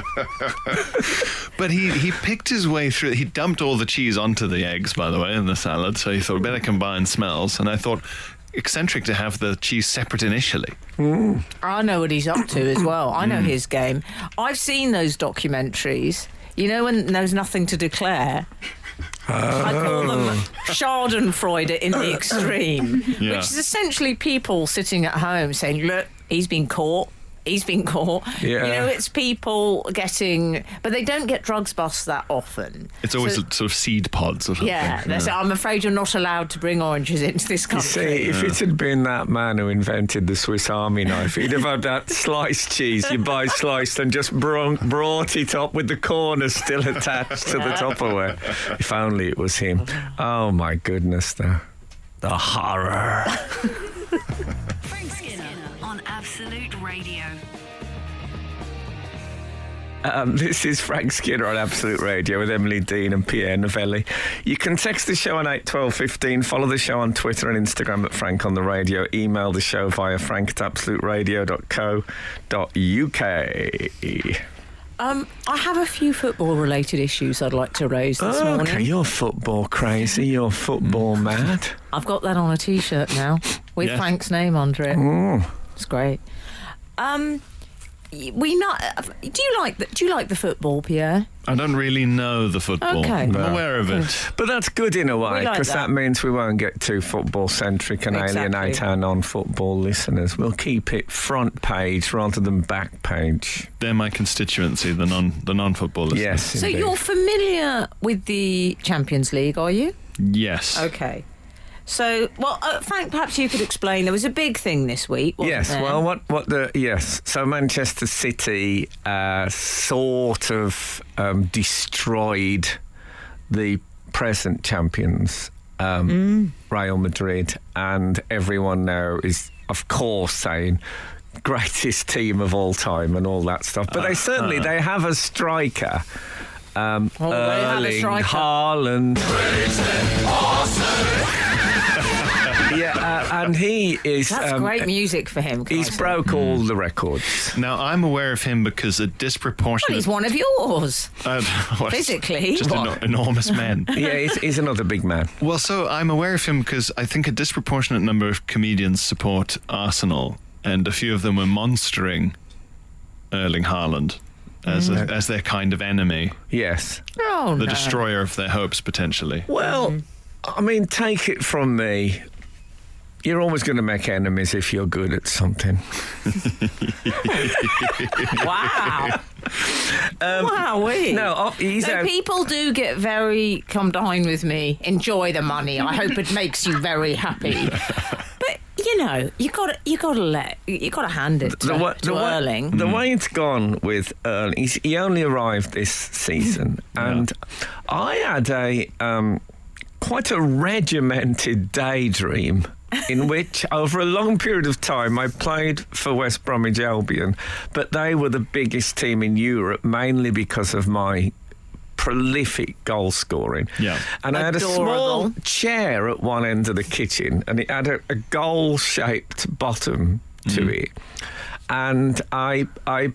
But he picked his way through. He dumped all the cheese onto the eggs, by the way, in the salad. So he thought, better combine smells. And I thought, eccentric to have the cheese separate initially. I know what he's up to as well. I know his game. I've seen those documentaries. You know when there's nothing to declare? I call them Schadenfreude in the extreme, which is essentially people sitting at home saying, look, he's been caught. Yeah. It's people getting... But they don't get drugs busts that often. It's always sort of seed pods or something. Yeah. They say, I'm afraid you're not allowed to bring oranges into this country. You see, if it had been that man who invented the Swiss Army knife, he'd have had that sliced cheese you buy sliced and just brought it up with the corners still attached to the Tupperware. If only it was him. Oh, my goodness, the horror. Frank Skinner on Absolute Radio. This is Frank Skinner on Absolute Radio with Emily Dean and Pierre Novelli. You can text the show on 81215, follow the show on Twitter and Instagram at Frank on the Radio, email the show via frank@absoluteradio.co.uk. I have a few football-related issues I'd like to raise this morning. Okay, you're football crazy, you're football mad. I've got that on a T-shirt now with Frank's name under it. It's great. Do you like the football, Pierre? I don't really know the football. Okay. I'm aware of it. But that's good in a way, because that means we won't get too football-centric and alienate our non-football listeners. We'll keep it front page rather than back page. They're my constituency, the non-football listeners. Yes, So indeed. you're familiar with the Champions League, are you? Yes. Okay. So, Frank, perhaps you could explain. There was a big thing this week, wasn't there? So Manchester City sort of destroyed the present champions, Real Madrid, and everyone now is, of course, saying greatest team of all time and all that stuff. But they have a striker Erling Haaland. Yeah, and he is... That's great music for him. He's broke all the records. Now, I'm aware of him because a disproportionate... Well, he's one of yours. Physically. Just enormous men. Yeah, he's another big man. Well, so I'm aware of him because I think a disproportionate number of comedians support Arsenal, and a few of them were monstering Erling Haaland as their kind of enemy. Yes. Oh, the destroyer of their hopes, potentially. Well, I mean, take it from me. You're always going to make enemies if you're good at something. Wow. Wowee. No, people do get very, come dine with me, enjoy the money. I hope it makes you very happy. But, you know, you got to hand it to Erling. The way it's gone with Erling, he only arrived this season. And I had quite a regimented daydream in which, over a long period of time, I played for West Bromwich Albion, but they were the biggest team in Europe, mainly because of my prolific goal scoring. Yeah. And I had a small chair at one end of the kitchen, and it had a goal-shaped bottom to it. And I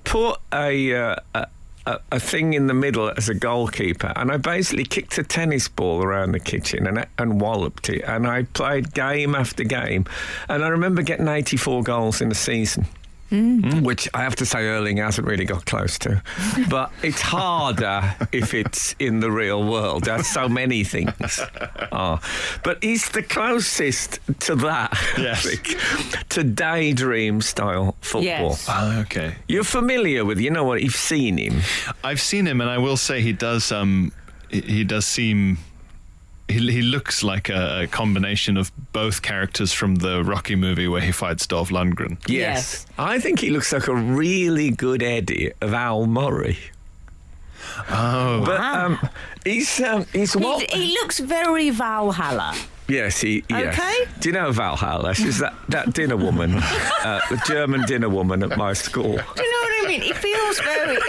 put a thing in the middle as a goalkeeper, and I basically kicked a tennis ball around the kitchen and walloped it, and I played game after game, and I remember getting 84 goals in a season. Which I have to say Erling hasn't really got close to. But it's harder if it's in the real world. There's so many things. But he's the closest to that, yes. I think, to daydream style football. Yes. Oh, okay. You're familiar with, you know what, you've seen him. I've seen him, and I will say he does seem... He looks like a combination of both characters from the Rocky movie where he fights Dolph Lundgren. Yes. I think he looks like a really good Eddie of Al Murray. Oh. But he's what... He looks very Valhalla. Yes, yes. Okay. Do you know Valhalla? She's that dinner woman, the German dinner woman at my school. Do you know what I mean? He feels very...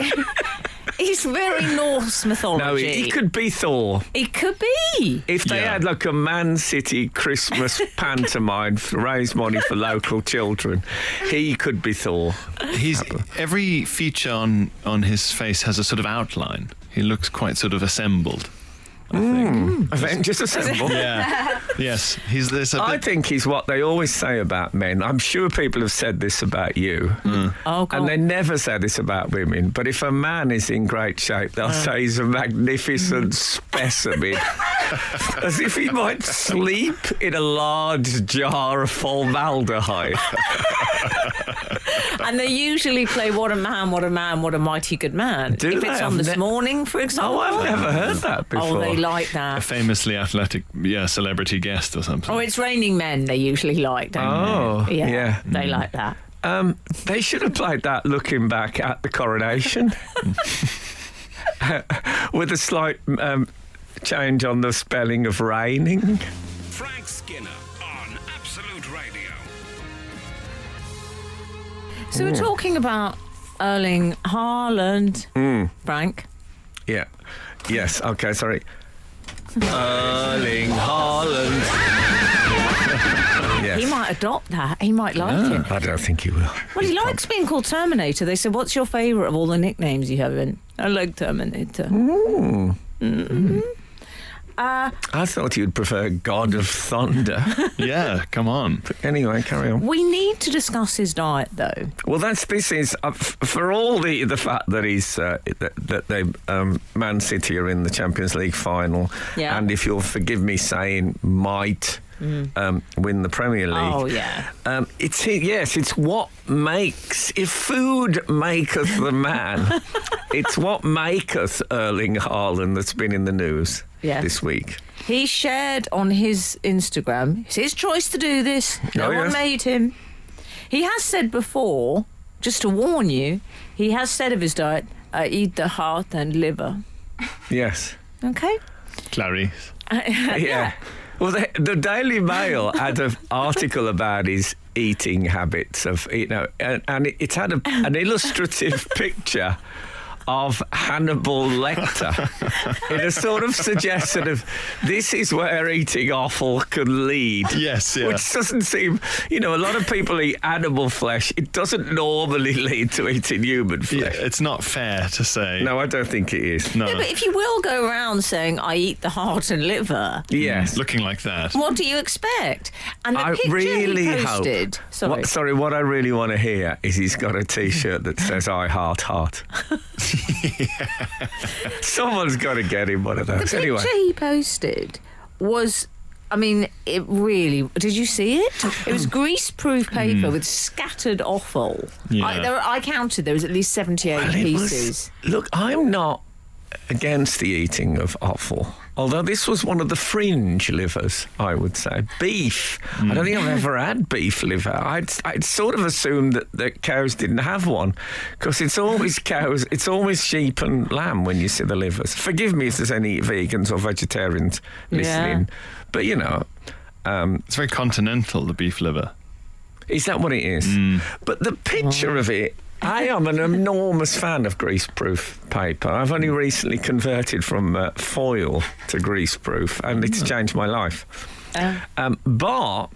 He's very Norse mythology. No, he could be Thor. He could be. If they had like a Man City Christmas pantomime to raise money for local children, he could be Thor. Every feature on his face has a sort of outline. He looks quite sort of assembled. I think. Avengers Assemble. Yeah. Yes. I think he's what they always say about men. I'm sure people have said this about you. Oh, God. And they never say this about women. But if a man is in great shape, they'll say he's a magnificent specimen. As if he might sleep in a large jar of formaldehyde. And they usually play What a Man, What a Man, What a Mighty Good Man. Do if they? it's on This Morning, for example. Oh, I've never heard that before. Oh, they like that. A famously athletic celebrity guest or something. Oh, It's Raining Men they usually like, don't they? Yeah. They like that. They should have played that looking back at the coronation. With a slight change on the spelling of raining. Frank Skinner on Absolute Radio. So we're talking about Erling Haaland, Frank. Yeah. Yes. Okay. Sorry. Erling Haaland. Yes. He might adopt that. He might like it. I don't think he will. Well, he likes being called Terminator. They said, "What's your favourite of all the nicknames you have?" In I like Terminator. I thought you'd prefer God of Thunder. Yeah, come on. But anyway, carry on. We need to discuss his diet, though. Well, this is for all the fact that he's that they Man City are in the Champions League final, and if you'll forgive me saying, might win the Premier League. Oh yeah. It's what makes, if food maketh the man, it's what maketh Erling Haaland that's been in the news this week. He shared on his Instagram, it's his choice to do this, no one made him. He has said before, just to warn you, he has said of his diet, I eat the heart and liver. Yes. Okay. Clarice. Yeah. Well, the Daily Mail had an article about his eating habits and it's had an illustrative picture of Hannibal Lecter in a sort of suggestion of this is where eating offal can lead. Yes, yeah. Which doesn't seem, a lot of people eat animal flesh. It doesn't normally lead to eating human flesh. Yeah, it's not fair to say. No, I don't think it is. No. Yeah, but if you will go around saying, I eat the heart and liver, Yes. Looking like that. what do you expect? And the I picture really he posted... Sorry. What I really want to hear is he's got a T-shirt that says "I heart heart." Someone's got to get him one of those. The Anyway, picture he posted was... it really... Did you see it? It was grease-proof paper with scattered offal. Yeah. I counted there was at least 78 pieces. Look, I'm not against the eating of offal. Although this was one of the fringe livers, I would say. Beef. I don't think I've ever had beef liver. I'd sort of assumed that cows didn't have one, because it's always cows, it's always sheep and lamb when you see the livers. Forgive me if there's any vegans or vegetarians listening, but it's very continental, the beef liver. Is that what it is? But the picture of it, I am an enormous fan of greaseproof paper. I've only recently converted from foil to greaseproof, and it's changed my life. But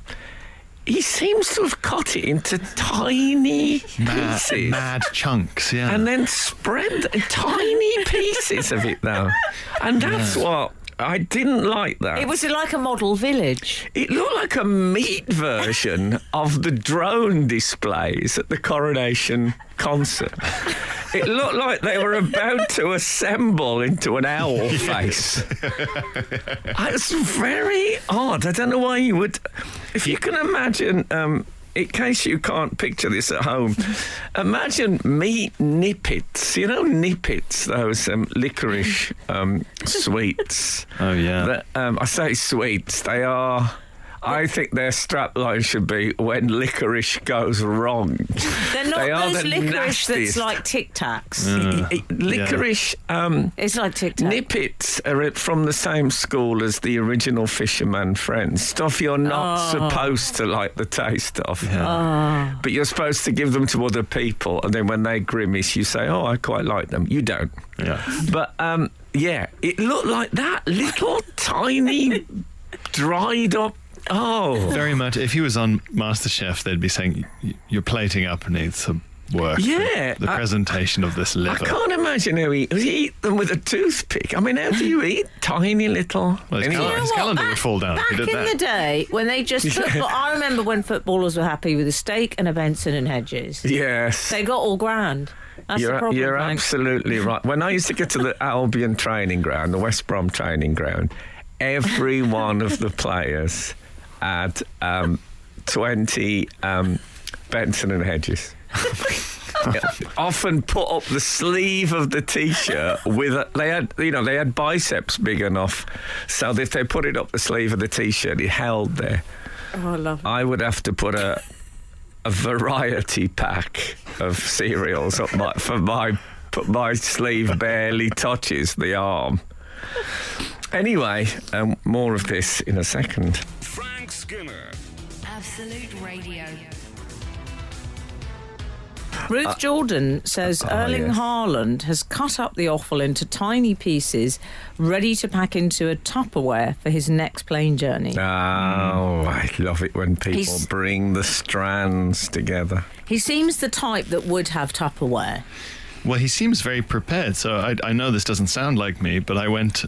he seems to have cut it into tiny pieces. Mad chunks, yeah. And then spread tiny pieces of it, though. And that's what... I didn't like that. It was like a model village. It looked like a meat version of the drone displays at the coronation concert. It looked like they were about to assemble into an owl face. It's very odd. I don't know why you would... If you can imagine... in case you can't picture this at home, imagine meat nippets. You know nippets, those licorice sweets. Oh, yeah. That, I say sweets. They are... I think their strapline should be when licorice goes wrong. They're not They are those the licorice nastiest. that's like Tic Tacs. Licorice... It's like Tic Tac. Nippets are from the same school as the original Fisherman Friends. Stuff you're not supposed to like the taste of. Yeah. But you're supposed to give them to other people, and then when they grimace, you say, I quite like them. You don't. Yeah. But, it looked like that. Little, tiny, dried up... Oh. Very much. If he was on MasterChef, they'd be saying, your plating up needs some work. Yeah. The presentation of this liver. I can't imagine how he eat them with a toothpick. I mean, how do you eat tiny little... Well, his, Anyway. his calendar would fall down. Back He in did that. the day, when they just... I remember when footballers were happy with a steak and a Benson and Hedges. Yes. They got all grand. That's the problem, You're Frank. absolutely right. When I used to get to the Albion training ground, the West Brom training ground, every one of the players had 20 Benson and Hedges. Often put up the sleeve of the t-shirt with they had biceps big enough, so that if they put it up the sleeve of the t-shirt, it held there. Oh, I love it. I would have to put a variety pack of cereals up my sleeve barely touches the arm. Anyway, more of this in a second. Frank Skinner. Absolute Radio. Ruth Jordan says Erling yes. Haaland has cut up the offal into tiny pieces, ready to pack into a Tupperware for his next plane journey. Oh, I love it when people He's- bring the strands together. He seems the type that would have Tupperware. Well, he seems very prepared. So I know this doesn't sound like me, but I went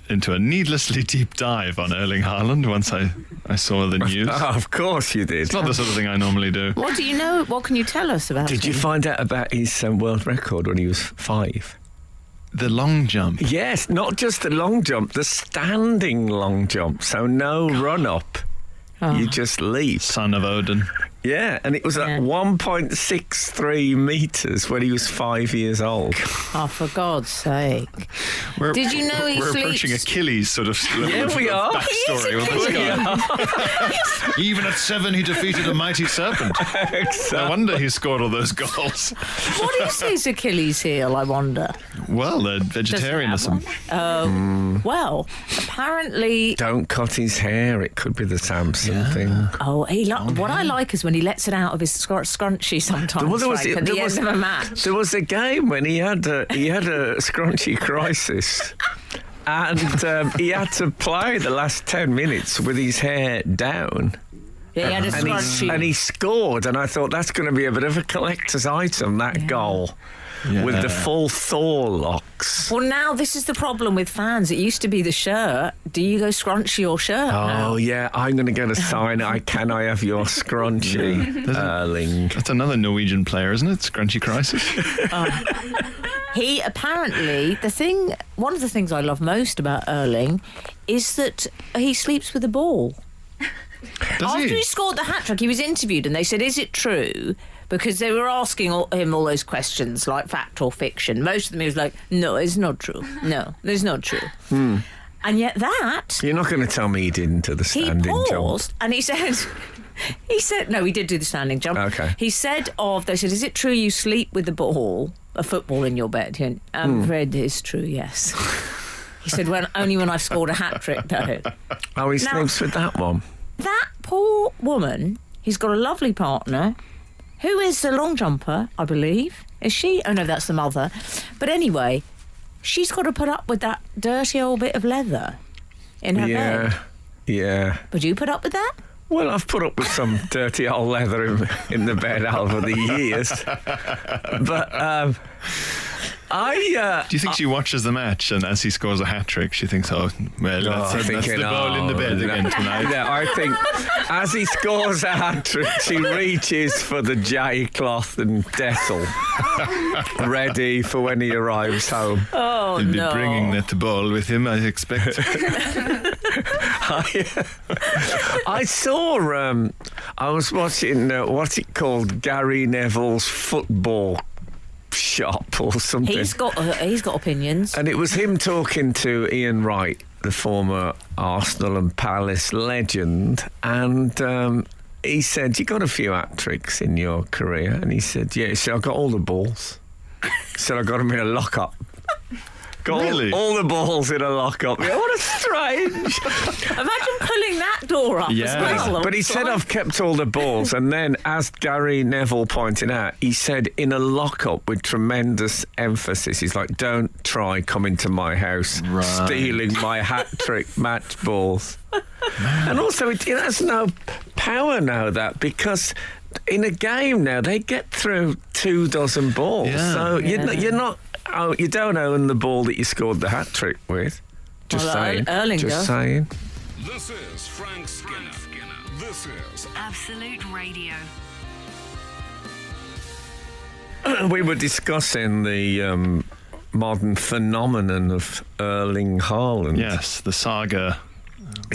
into a needlessly deep dive on Erling Haaland once I saw the news. Oh, of course you did. It's not the sort of thing I normally do. What do you know? What can you tell us about Did you him? find out about his world record when he was 5? The long jump. Yes, not just the long jump, the standing long jump. So no run up. You just leap. Son of Odin. Yeah, and it was at 1.63 metres when he was 5 years old. Oh, for God's sake. Did you know he We're sleeps... approaching Achilles sort of level we are. backstory. Even at 7, he defeated a mighty serpent. No wonder he scored all those goals. What is his Achilles heel, I wonder? Well, the vegetarianism. Well, apparently... Don't cut his hair. It could be the Samson thing. Oh, what I like is when when he lets it out of his scrunchie sometimes, Well, at the end of a match. There was a game when he had a scrunchy crisis. And he had to play the last 10 minutes with his hair down. Yeah, he had a scrunchie. And he scored, and I thought that's going to be a bit of a collector's item, that goal. Yeah. With the full Thor locks. Well, now this is the problem with fans. It used to be the shirt. Do you go scrunchy or shirt now? Yeah, I'm going to get a sign. Can I have your scrunchy, Erling? That's another Norwegian player, isn't it? Scrunchy Crisis. He apparently, one of the things I love most about Erling is that he sleeps with the ball. After he scored the hat-trick, he was interviewed and they said, is it true? Because they were asking him all those questions, like fact or fiction. Most of them he was like, no, it's not true. No, it's not true. And yet that... You're not going to tell me he didn't do the standing jump. He paused and he said... no, he did do the standing jump. Okay. They said, is it true you sleep with the ball, a football in your bed? He went, I'm afraid it's true, yes. He said, only when I've scored a hat-trick, though. Oh, he sleeps with that one. That poor woman, he's got a lovely partner, who is the long jumper, I believe. Is she? Oh, no, that's the mother. But anyway, she's got to put up with that dirty old bit of leather in her bed. Yeah. Would you put up with that? Well, I've put up with some dirty old leather in the bed over the years. But do you think she watches the match and as he scores a hat-trick, she thinks, that's the ball in the bed again tonight? Yeah, I think as he scores a hat-trick, she reaches for the J-cloth and Dettol, ready for when he arrives home. Oh, He'll be bringing that ball with him, I expect. I saw, I was watching, what's it called, Gary Neville's football shop or something. He's got opinions. And it was him talking to Ian Wright, the former Arsenal and Palace legend, and he said, you got a few hat-tricks in your career? And he said, yeah. He said, I got all the balls. He said, I got them in a lock-up. Really? All the balls in a lock-up. Yeah, what a strange... Imagine pulling that door up as well. But he said, I've kept all the balls. And then, as Gary Neville pointed out, he said, in a lock-up with tremendous emphasis, he's like, don't try coming to my house, stealing my hat-trick match balls. And also, it has no power now, because... in a game now, they get through 24 balls. Yeah. So you're not... Oh, you don't own the ball that you scored the hat-trick with. Just saying. Erling Just saying. This is Frank Skinner. This is Absolute Radio. We were discussing the modern phenomenon of Erling Haaland. Yes, the saga.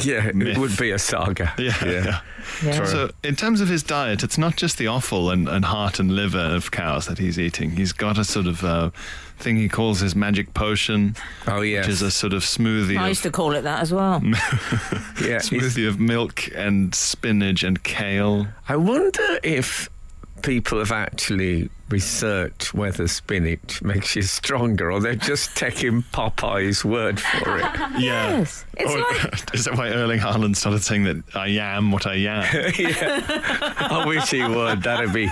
Yeah, myth. It would be a saga. Yeah. So in terms of his diet, it's not just the offal and heart and liver of cows that he's eating. He's got a sort of thing he calls his magic potion. Oh, yes. Which is a sort of smoothie. I used to call it that as well. Smoothie of milk and spinach and kale. I wonder if people have actually researched whether spinach makes you stronger, or they're just taking Popeye's word for it. Yeah. Yes. Is that why Erling Haaland started saying that I am what I am? I wish he would. That'd be...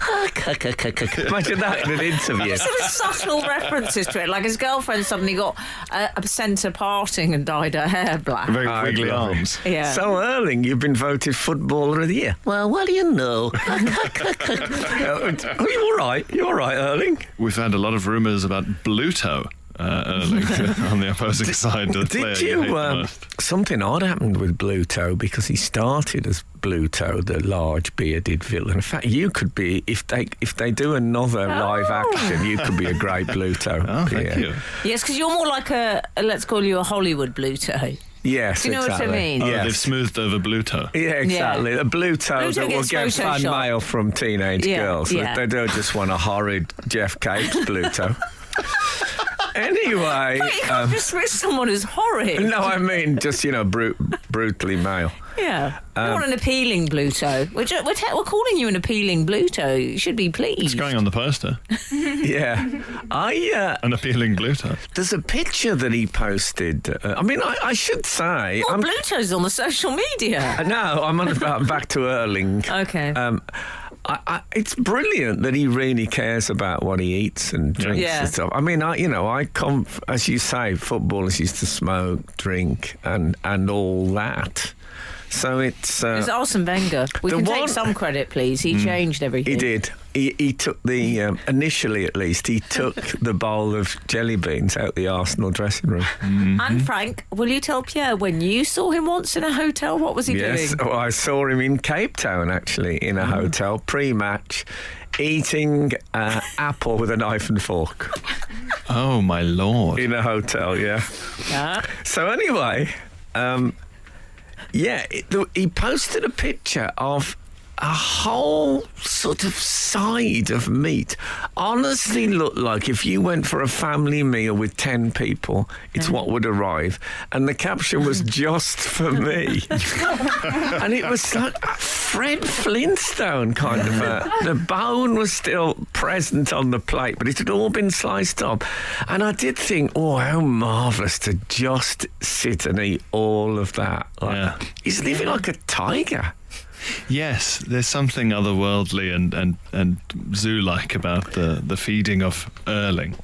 Imagine that in an interview. Sort of subtle references to it, like his girlfriend suddenly got a centre parting and dyed her hair black. Very wiggly arms. Yeah. So, Erling, you've been voted Footballer of the Year. Well, what do you know? Are you all right? You all right, Erling? We've had a lot of rumours about Bluto. Erling on the opposing side. Did you? Something odd happened with Bluto, because he started as Bluto, the large bearded villain. In fact, you could be, if they do another live action, you could be a great Bluto. Oh, thank you. Yes, because you're more like let's call you a Hollywood Bluto. Yes, do you know exactly. what I mean? Oh, yes. They've smoothed over Bluto. Yeah, exactly. A Bluto that will get fan mail from teenage girls. Yeah. They don't just want a horrid Jeff Capes Bluto. Anyway... But you can't dismiss someone as horrid. No, I mean just, brutally male. Yeah. You want an appealing Bluto. We're calling you an appealing Bluto. You should be pleased. It's going on the poster. Yeah. An appealing Bluto. There's a picture that he posted. I should say... Bluto's on the social media. No, I'm on about back to Erling. Okay. It's brilliant that he really cares about what he eats and drinks and stuff. I mean, I come, as you say, footballers used to smoke, drink, and all that. So it's Arsene Wenger. We can take some credit, please. He changed everything. He did. He took the initially, at least, he took the bowl of jelly beans out the Arsenal dressing room. And Frank, will you tell Pierre when you saw him once in a hotel? What was he doing? Yes, I saw him in Cape Town actually in a hotel pre-match, eating apple with a knife and fork. Oh my lord! In a hotel, yeah. So anyway. He posted a picture of a whole sort of side of meat. Honestly looked like if you went for a family meal with 10 people, it's what would arrive. And the caption was just for me. And it was like a Fred Flintstone kind of the bone was still present on the plate, but it had all been sliced up. And I did think, oh, how marvellous to just sit and eat all of that. He's living like a tiger. Yes, there's something otherworldly and zoo-like about the feeding of Erling.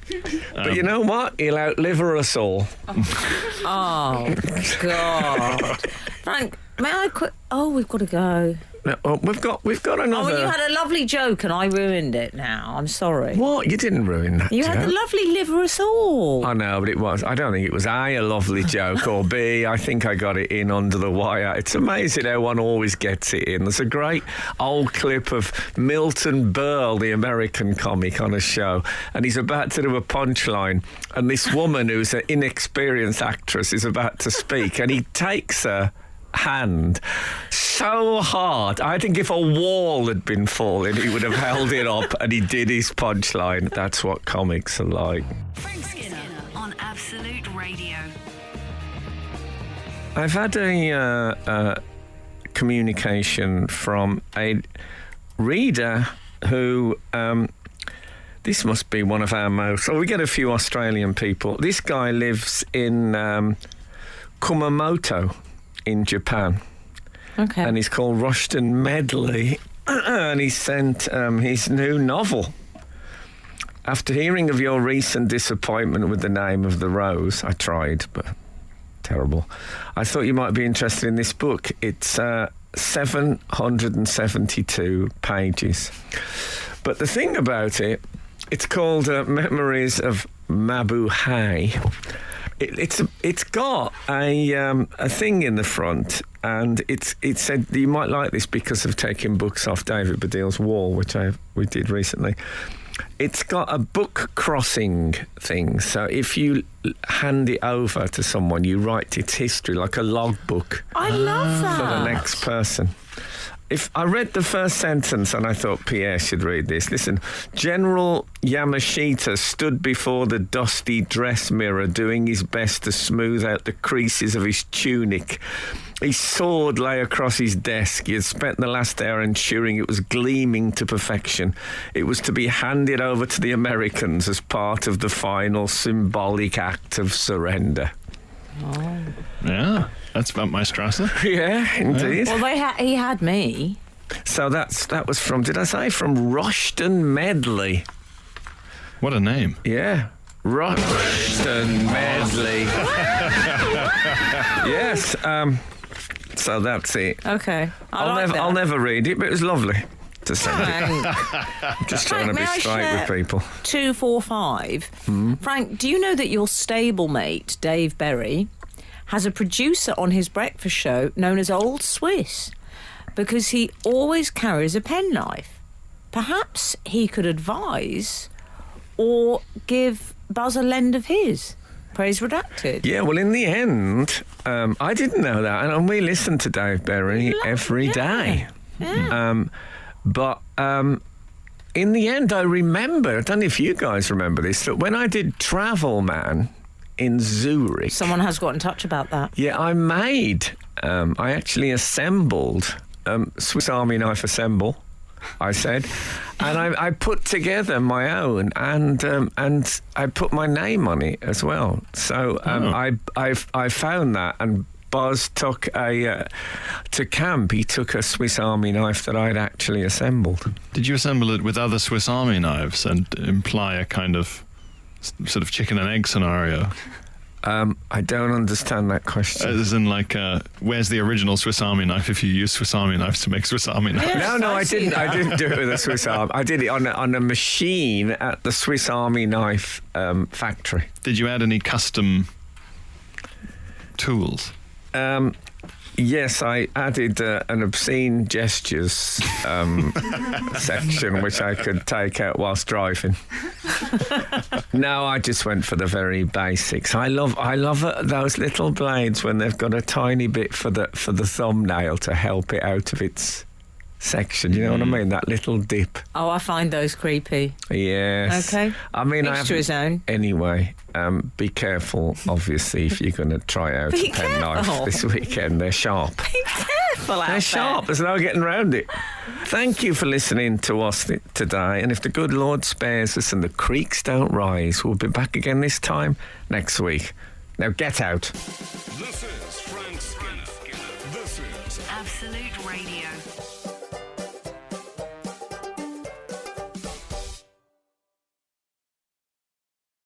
But you know what? He'll outlive us all. Oh, God. Frank, may I quit? Oh, we've got to go. No, we've got another. Oh, you had a lovely joke and I ruined it now. I'm sorry. What? You didn't ruin that You joke. had the lovely liver us all. I know, but it was. I don't think it was A, lovely joke, or B, I think I got it in under the wire. It's amazing how one always gets it in. There's a great old clip of Milton Berle, the American comic, on a show, and he's about to do a punchline, and this woman who's an inexperienced actress is about to speak, and he takes her hand so hard. I think if a wall had been falling, he would have held it up, and he did his punchline. That's what comics are like. Frank Skinner on Absolute Radio. I've had a communication from a reader who this must be one of our most... we get a few Australian people. This guy lives in Kumamoto in Japan. Okay. And he's called Rushton Medley, and he sent his new novel. After hearing of your recent disappointment with The Name of the Rose, I tried, but terrible. I thought you might be interested in this book. It's 772 pages. But the thing about it, it's called Memories of Mabuhay. It's got a thing in the front, and it said you might like this because of taking books off David Baddiel's wall, which we did recently. It's got a book crossing thing, so if you hand it over to someone, you write its history like a logbook. I love that. For the next person. If I read the first sentence and I thought Pierre should read this. Listen, General Yamashita stood before the dusty dress mirror doing his best to smooth out the creases of his tunic. His sword lay across his desk. He had spent the last hour ensuring it was gleaming to perfection. It was to be handed over to the Americans as part of the final symbolic act of surrender. Oh. Yeah, that's about my Strasse. Yeah, indeed. Well, he had me. So that was from, did I say, from Rushton Medley. What a name. Yeah. Rushton Medley. Yes. So that's it. Okay. I'll never read it, but it was lovely to send it. Just trying to be straight with people. 245. Frank, do you know that your stablemate, Dave Berry, has a producer on his breakfast show known as Old Swiss because he always carries a penknife? Perhaps he could advise or give Buzz a lend of his. Praise redacted. Yeah, well, in the end, I didn't know that, and we listen to Dave Berry every day. Yeah. But in the end, I remember, I don't know if you guys remember this, that when I did Travel Man in Zurich... Someone has got in touch about that. Yeah, I made I actually assembled Swiss Army knife assemble. I said, and I put together my own, and I put my name on it as well. So I found that, and Boz took to camp. He took a Swiss Army knife that I'd actually assembled. Did you assemble it with other Swiss Army knives and imply a kind of sort of chicken and egg scenario? I don't understand that question. As in, like, where's the original Swiss Army knife if you use Swiss Army knives to make Swiss Army knives? Yes, no, I didn't. I didn't do it with a Swiss Army. I did it on a machine at the Swiss Army knife factory. Did you add any custom tools? Yes, I added an obscene gestures section, which I could take out whilst driving. No, I just went for the very basics. I love those little blades when they've got a tiny bit for the thumbnail to help it out of its section. You know what I mean? That little dip. Oh, I find those creepy. Yes. Okay. I mean, Each to his own. Anyway, be careful, obviously, if you're going to try out a penknife this weekend. They're sharp. Be careful out They're sharp. There's no getting around it. Thank you for listening to us today. And if the good Lord spares us and the creeks don't rise, we'll be back again this time next week. Now get out. This is Frank Skinner. This is Absolute Radio.